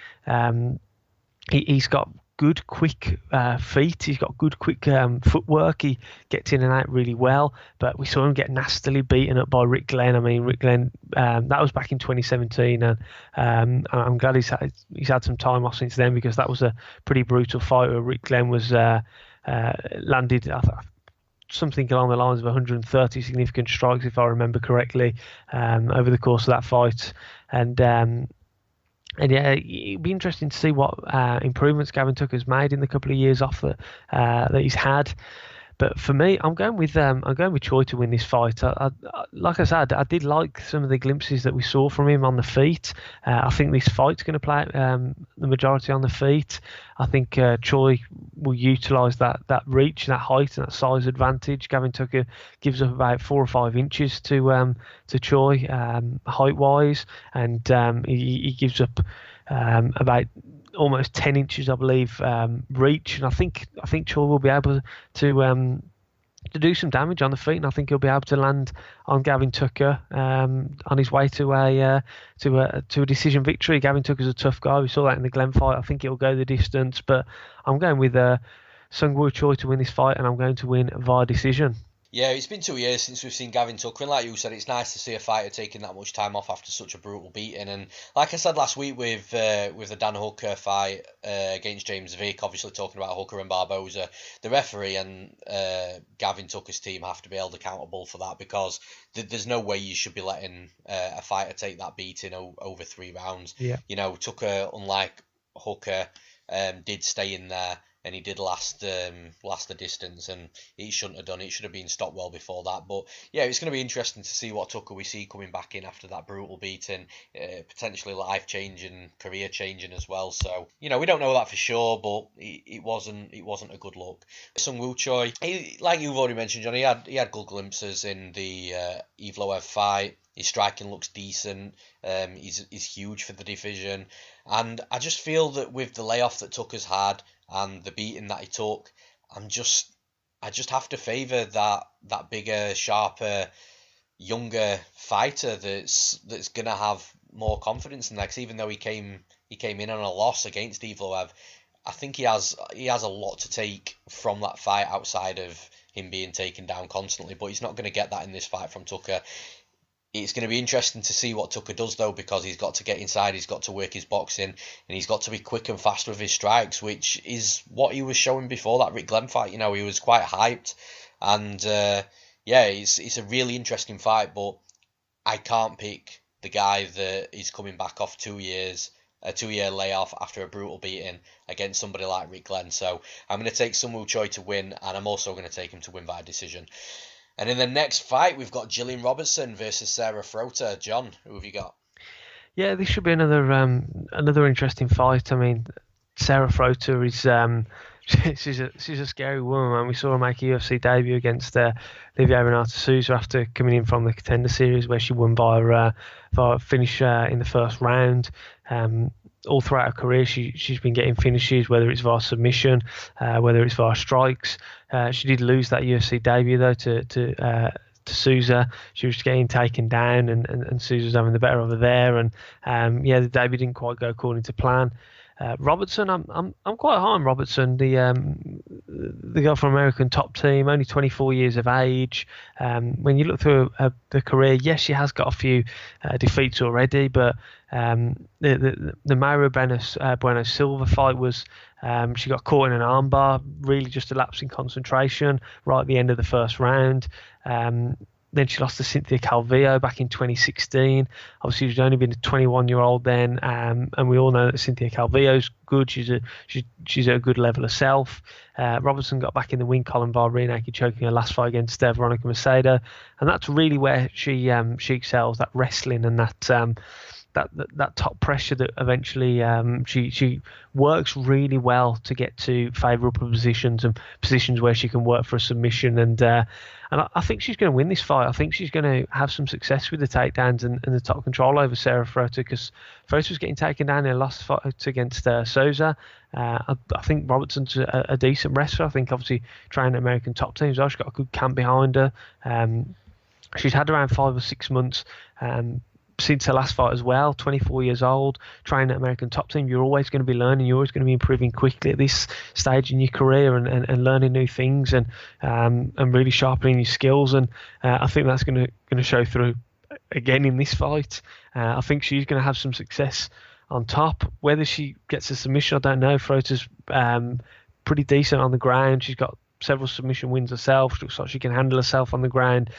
He's got good quick feet. He's got good quick footwork. He gets in and out really well, but we saw him get nastily beaten up by Rick Glenn. I mean, Rick Glenn, that was back in 2017, and I'm glad he's had some time off since then, because that was a pretty brutal fight where Rick Glenn was landed something along the lines of 130 significant strikes, if I remember correctly, over the course of that fight. And yeah, it'd be interesting to see what improvements Gavin Tucker's made in the couple of years off that he's had. But for me, I'm going with Choi to win this fight. Like I said, I did like some of the glimpses that we saw from him on the feet. I think this fight's going to play the majority on the feet. I think Choi will utilise that reach, that height, and that size advantage. Gavin Tucker gives up about 4 or 5 inches to Choi height wise, and he gives up about almost 10 inches, I believe, reach, and I think Choi will be able to do some damage on the feet, and I think he'll be able to land on Gavin Tucker on his way to a decision victory. Gavin Tucker's a tough guy. We saw that in the Glenn fight. I think he'll go the distance, but I'm going with Seung-Woo Choi to win this fight, and I'm going to win via decision. Yeah, it's been 2 years since we've seen Gavin Tucker, and like you said, it's nice to see a fighter taking that much time off after such a brutal beating. And like I said last week with the Dan Hooker fight against James Vick, obviously talking about Hooker and Barboza, the referee and Gavin Tucker's team have to be held accountable for that, because there's no way you should be letting a fighter take that beating over 3 rounds. Yeah. You know, Tucker, unlike Hooker did stay in there, and he did last the distance, and he shouldn't have done it. It should have been stopped well before that. But yeah, it's going to be interesting to see what Tucker we see coming back in after that brutal beating, potentially life changing, career changing as well. So we don't know that for sure, but it wasn't a good look. Sung Woo Choi, like you've already mentioned, John, he had good glimpses in the Evloev fight. His striking looks decent. He's huge for the division, and I just feel that with the layoff that Tucker's had and the beating that he took, I just have to favour that bigger, sharper, younger fighter that's gonna have more confidence in that. 'Cause even though he came in on a loss against Evloev, I think he has a lot to take from that fight outside of him being taken down constantly. But he's not going to get that in this fight from Tucker. It's going to be interesting to see what Tucker does, though, because he's got to get inside, he's got to work his boxing, and he's got to be quick and fast with his strikes, which is what he was showing before that Rick Glenn fight. He was quite hyped, and it's a really interesting fight, but I can't pick the guy that is coming back off 2 years, a 2-year layoff after a brutal beating against somebody like Rick Glenn. So I'm going to take Sung Woo Choi to win, and I'm also going to take him to win by decision. And in the next fight, we've got Gillian Robertson versus Sarah Frota. John, who have you got? Yeah, this should be another interesting fight. I mean, Sarah Frota is she's a scary woman, man. We saw her make a UFC debut against Olivier Renata Souza after coming in from the Contender Series, where she won by a finish in the first round. All throughout her career, she's been getting finishes, whether it's via submission, whether it's via strikes. She did lose that UFC debut though to Souza. She was getting taken down, and Souza was having the better of her there. And the debut didn't quite go according to plan. Robertson, I'm quite high on Robertson, the girl from American Top Team, only 24 years of age. When you look through the career, yes, she has got a few defeats already, but the Mayra Bueno Silva fight was she got caught in an armbar, really just a lapse in concentration right at the end of the first round. Then she lost to Cynthia Calvillo back in 2016. Obviously, she's only been a 21-year-old then, and we all know that Cynthia Calvillo's good. She's at a good level herself. Robertson got back in the win column by rear naked choking her last fight against Veronica Macedo, and that's really where she excels, that wrestling and that top pressure that eventually she works really well to get to favourable positions and positions where she can work for a submission, and I think she's going to win this fight. I think she's going to have some success with the takedowns and the top control over Sarah Frota, because Frota was getting taken down in her last fight against Souza. I think Robertson's a decent wrestler. I think obviously training at American Top Teams, she's got a good camp behind her. She's had around 5 or 6 months since her last fight as well. 24 years old, training at American Top Team. You're always going to be learning. You're always going to be improving quickly at this stage in your career, and learning new things, and really sharpening your skills. And I think that's going to show through again in this fight. I think she's going to have some success on top. Whether she gets a submission, I don't know. Frota's pretty decent on the ground. She's got several submission wins herself. She looks like she can handle herself on the ground.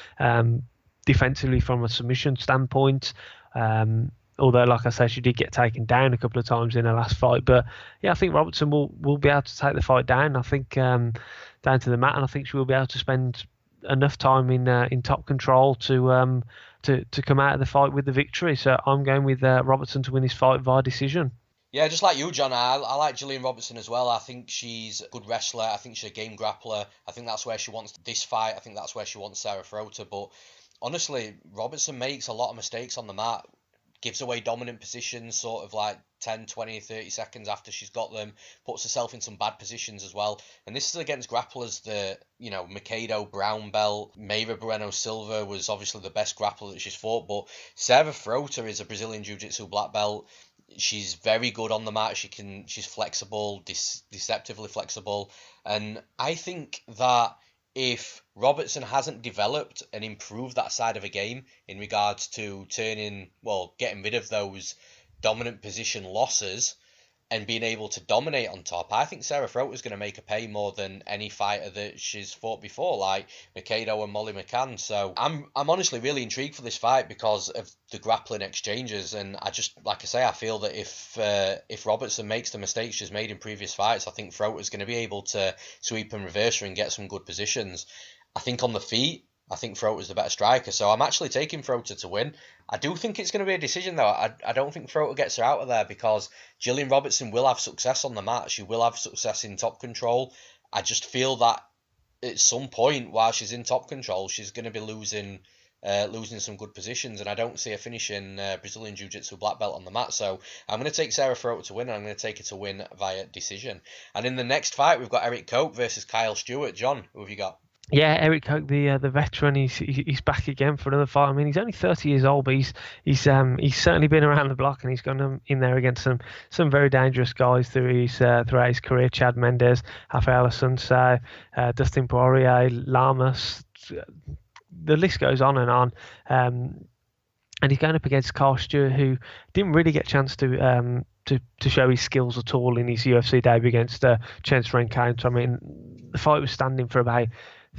Defensively from a submission standpoint, although like I say, she did get taken down a couple of times in her last fight. But yeah, I think Robertson will be able to take the fight down. I think down to the mat, and I think she will be able to spend enough time in top control to come out of the fight with the victory. So I'm going with Robertson to win this fight via decision. Yeah, just like you, John, I like Gillian Robertson as well. I think she's a good wrestler. I think she's a game grappler. I think that's where she wants this fight. I think that's where she wants Sarah Frota. But honestly, Robertson makes a lot of mistakes on the mat, gives away dominant positions sort of like 10, 20, 30 seconds after she's got them, puts herself in some bad positions as well. And this is against grapplers that, Macedo, brown belt, Mayra Bueno Silva was obviously the best grappler that she's fought, but Sarah Frota is a Brazilian Jiu-Jitsu black belt. She's very good on the mat. She's flexible, deceptively flexible. And I think that if Robertson hasn't developed and improved that side of a game in regards to getting rid of those dominant position losses, and being able to dominate on top. I think Sarah Throat is going to make her pay more than any fighter that she's fought before, like Mikado and Molly McCann. So I'm honestly really intrigued for this fight because of the grappling exchanges, and I just, like I say, I feel that if Robertson makes the mistakes she's made in previous fights, I think Throat is going to be able to sweep and reverse her and get some good positions. I think on the feet, I think Throat is the better striker, so I'm actually taking Throat to win. I do think it's going to be a decision, though. I don't think Throat gets her out of there because Gillian Robertson will have success on the mat. She will have success in top control. I just feel that at some point, while she's in top control, she's going to be losing some good positions, and I don't see her finishing Brazilian Jiu-Jitsu black belt on the mat. So I'm going to take Sarah Throat to win, and I'm going to take her to win via decision. And in the next fight, we've got Eric Koch versus Kyle Stewart. John, who have you got? Yeah, Eric Koch, the veteran, he's back again for another fight. I mean, he's only 30 years old, but he's certainly been around the block, and he's gone in there against some very dangerous guys throughout his career. Chad Mendes, Rafael Assunção, Dustin Poirier, Lamas. The list goes on and on. And he's going up against Kyle Stewart, who didn't really get a chance to show his skills at all in his UFC debut against Chance Rencounter. I mean, the fight was standing for about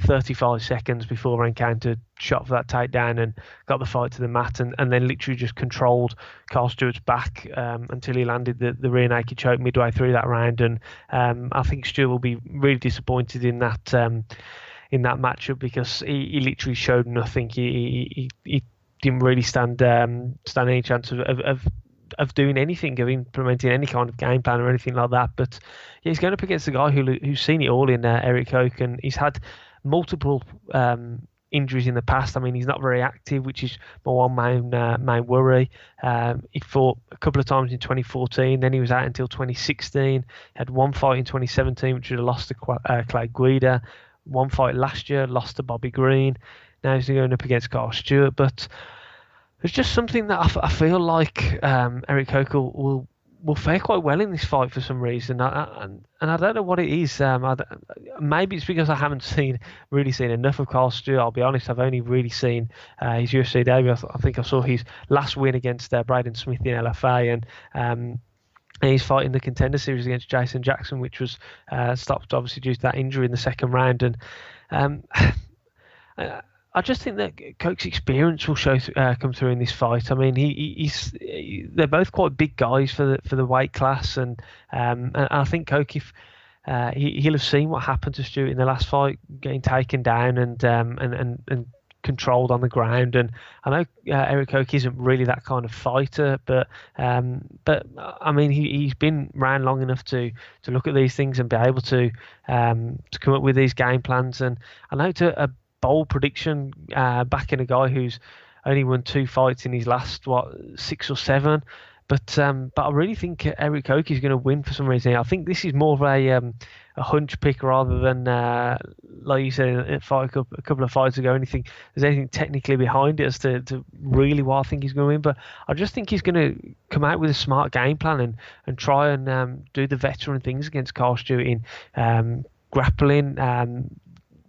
35 seconds before Rencounter shot for that takedown and got the fight to the mat, and then literally just controlled Kyle Stewart's back until he landed the rear naked choke midway through that round. And I think Stewart will be really disappointed in that matchup because he literally showed nothing. He didn't really stand any chance of doing anything, of implementing any kind of game plan or anything like that. But yeah, he's going up against a guy who's seen it all in Eric Koch, and he's had multiple injuries in the past. I mean, he's not very active, which is my one main worry. He fought a couple of times in 2014, then he was out until 2016. He had one fight in 2017, which was a loss to Clay Guida. One fight last year, lost to Bobby Green. Now he's going up against Kyle Stewart, but there's just something that I feel like Eric Koch will fare quite well in this fight for some reason, and I don't know what it is. Maybe it's because I haven't really seen enough of Kyle Stewart. I'll be honest, I've only really seen his UFC debut. I think I saw his last win against Braden Smith in LFA, and he's fighting the Contender Series against Jason Jackson, which was stopped obviously due to that injury in the second round. And I just think that Koch's experience will come through in this fight. I mean, they're both quite big guys for the weight class, and I think Koch, if he'll have seen what happened to Stewart in the last fight, getting taken down and controlled on the ground. And I know Eric Koch isn't really that kind of fighter, but I mean, he's been around long enough to look at these things and be able to come up with these game plans. And I know a bold prediction backing a guy who's only won 2 fights in his last 6 or 7, but I really think Eric Koch is going to win for some reason. I think this is more of a hunch pick rather than like you said a couple of fights ago. There's anything technically behind it as to really why I think he's going to win, but I just think he's going to come out with a smart game plan and try and do the veteran things against Kyle Stewart in grappling,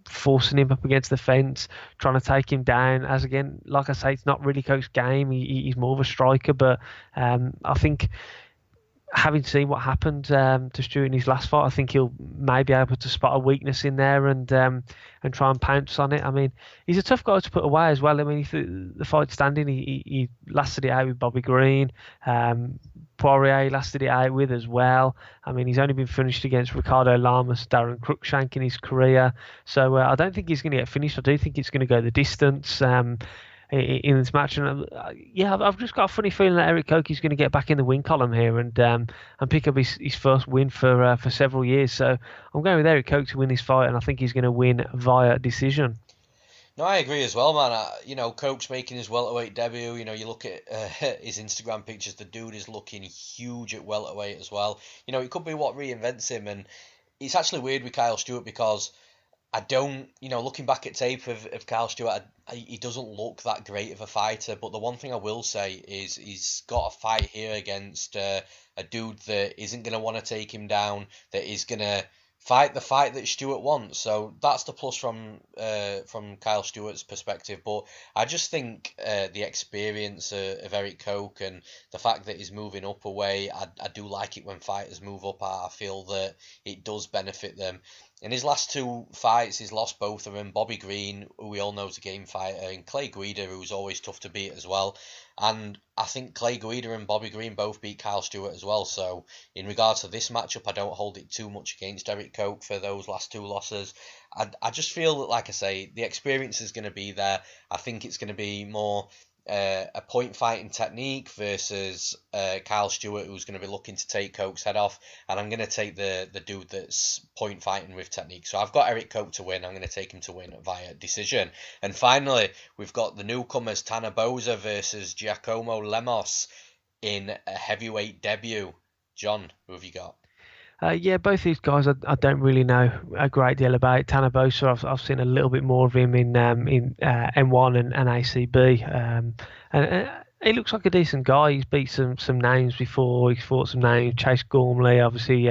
forcing him up against the fence, trying to take him down. As again, like I say, it's not really Koch's game. He's more of a striker, but I think having seen what happened to Stewart in his last fight, I think he'll maybe be able to spot a weakness in there and try and pounce on it. I mean, he's a tough guy to put away as well. I mean, if the fight's standing, he lasted it out with Bobby Green. Poirier lasted it out with as well. I mean, he's only been finished against Ricardo Lamas, Darren Cruikshank in his career. So I don't think he's going to get finished. I do think it's going to go the distance in this match. And I've just got a funny feeling that Eric Koch is going to get back in the win column here and pick up his first win for several years. So I'm going with Eric Koch to win this fight, and I think he's going to win via decision. No, I agree as well, man. Koch's making his welterweight debut. You look at his Instagram pictures, the dude is looking huge at welterweight as well. It could be what reinvents him. And it's actually weird with Kyle Stewart because I don't, looking back at tape of Kyle Stewart, he doesn't look that great of a fighter. But the one thing I will say is he's got a fight here against a dude that isn't going to want to take him down, that is going to fight the fight that Stewart wants. So that's the plus from Kyle Stewart's perspective. But I just think the experience of Eric Koch and the fact that he's moving up a way, I do like it when fighters move up. I feel that it does benefit them. In his last two fights, he's lost both of them. Bobby Green, who we all know is a game fighter, and Clay Guida, who's always tough to beat as well. And I think Clay Guida and Bobby Green both beat Kyle Stewart as well. So in regards to this matchup, I don't hold it too much against Eric Koch for those last two losses. I just feel that, like I say, the experience is going to be there. I think it's going to be more a point fighting technique versus Kyle Stewart, who's going to be looking to take Koch's head off, and I'm going to take the dude that's point fighting with technique. So I've got Eric Koch to win. I'm going to take him to win via decision. And finally, we've got the newcomers Tanner Boser versus Giacomo Lemos in a heavyweight debut. John, who have you got? Yeah, both these guys I don't really know a great deal about. Tanner Boser, I've seen a little bit more of him in M1 and ACB, and he looks like a decent guy. He's beat some names before. He's fought some names. Chase Gormley, obviously,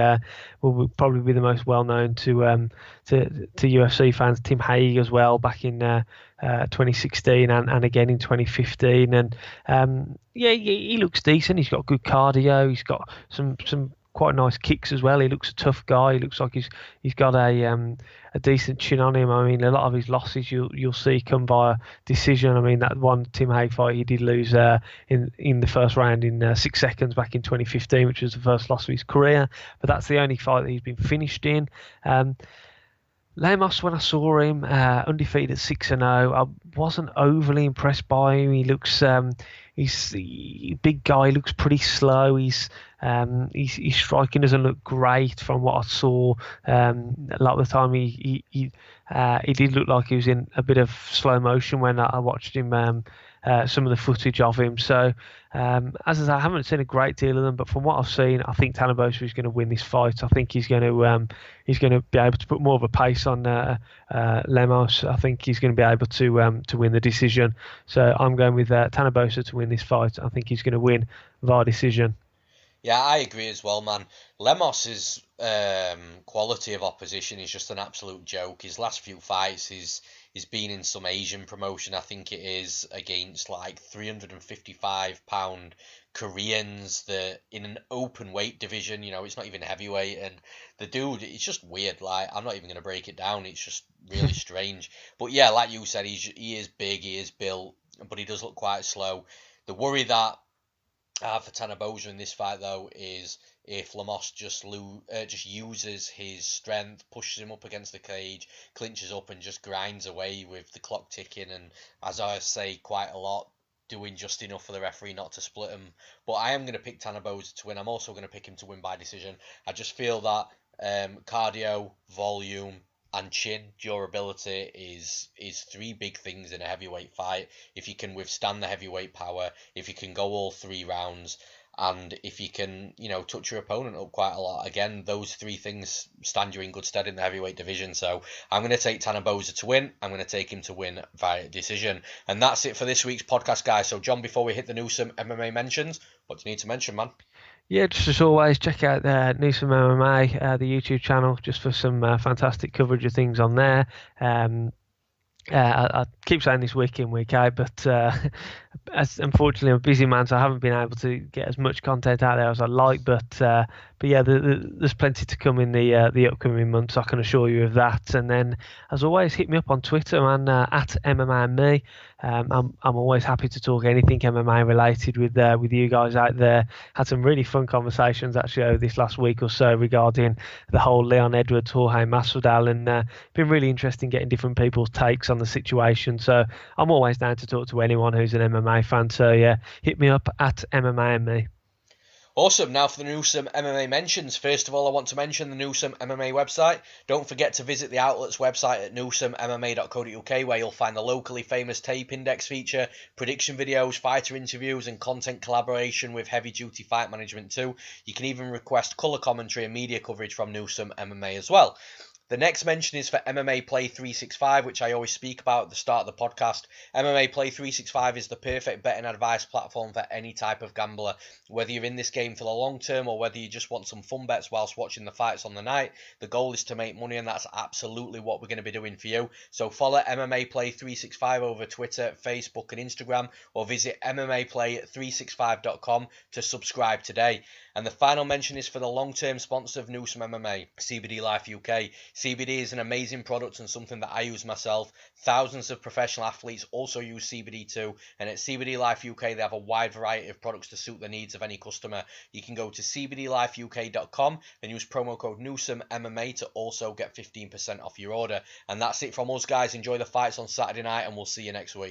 will probably be the most well known to UFC fans. Tim Haig as well, back in 2016 and again in 2015. And yeah, he looks decent. He's got good cardio. He's got some quite nice kicks as well. He looks a tough guy. He looks like he's got a decent chin on him. I mean, a lot of his losses you'll see come via decision. I mean, that one Tim Haig fight he did lose in the first round in 6 seconds back in 2015, which was the first loss of his career. But that's the only fight that he's been finished in. Lemos, when I saw him undefeated at 6-0, I wasn't overly impressed by him. He looks he's a big guy. He looks pretty slow. His striking doesn't look great from what I saw. A lot of the time he did look like he was in a bit of slow motion when I watched him. Some of the footage of him. So, as I say, I haven't seen a great deal of them, but from what I've seen, I think Tanner Boser is going to win this fight. I think he's going to be able to put more of a pace on Lemos. I think he's going to be able to win the decision. So I'm going with Tanner Boser to win this fight. I think he's going to win via decision. Yeah, I agree as well, man. Lemos's quality of opposition is just an absolute joke. His last few fights, he's been in some Asian promotion, I think it is, against like 355-pound Koreans that in an open weight division, you know, it's not even heavyweight. And the dude, it's just weird. Like, I'm not even going to break it down. It's just really strange. But yeah, like you said, he is big, he is built, but he does look quite slow. The worry that I have for Tanner Boser in this fight, though, is if Lemos just uses his strength, pushes him up against the cage, clinches up and just grinds away with the clock ticking, and as I say quite a lot, doing just enough for the referee not to split him. But I am going to pick Tanner Boser to win. I'm also going to pick him to win by decision. I just feel that cardio, volume, and chin durability is three big things in a heavyweight fight. If you can withstand the heavyweight power, if you can go all 3 rounds, and if you can, you know, touch your opponent up quite a lot, again, those 3 things stand you in good stead in the heavyweight division. So I'm going to take Tanner Boser to win. I'm going to take him to win via decision. And that's it for this week's podcast, guys. So, John, before we hit the Newsome MMA mentions, what do you need to mention, man? Yeah, just as always, check out Newsome MMA, the YouTube channel, just for some fantastic coverage of things on there. I keep saying this week in, week out, but as unfortunately I'm a busy man, so I haven't been able to get as much content out there as I'd like. But yeah, there's plenty to come in the upcoming months, I can assure you of that. And then, as always, hit me up on Twitter, man, at MMA. I'm always happy to talk anything MMA related with you guys out there. Had some really fun conversations actually over this last week or so regarding the whole Leon Edwards, Jorge Masvidal, and been really interesting getting different people's takes on the situation. So I'm always down to talk to anyone who's an MMA fan. So yeah, hit me up at MMA. Awesome. Now for the Newsome MMA mentions. First of all, I want to mention the Newsome MMA website. Don't forget to visit the outlet's website at newsomemma.co.uk, where you'll find the locally famous tape index feature, prediction videos, fighter interviews, and content collaboration with heavy duty fight management too. You can even request colour commentary and media coverage from Newsome MMA as well. The next mention is for MMA Play 365, which I always speak about at the start of the podcast. MMA Play 365 is the perfect betting advice platform for any type of gambler. Whether you're in this game for the long term or whether you just want some fun bets whilst watching the fights on the night, the goal is to make money, and that's absolutely what we're going to be doing for you. So follow MMA Play 365 over Twitter, Facebook and Instagram, or visit MMAplay365.com to subscribe today. And the final mention is for the long-term sponsor of Newsome MMA, CBD Life UK. CBD is an amazing product and something that I use myself. Thousands of professional athletes also use CBD too. And at CBD Life UK, they have a wide variety of products to suit the needs of any customer. You can go to cbdlifeuk.com and use promo code Newsome MMA to also get 15% off your order. And that's it from us, guys. Enjoy the fights on Saturday night, and we'll see you next week.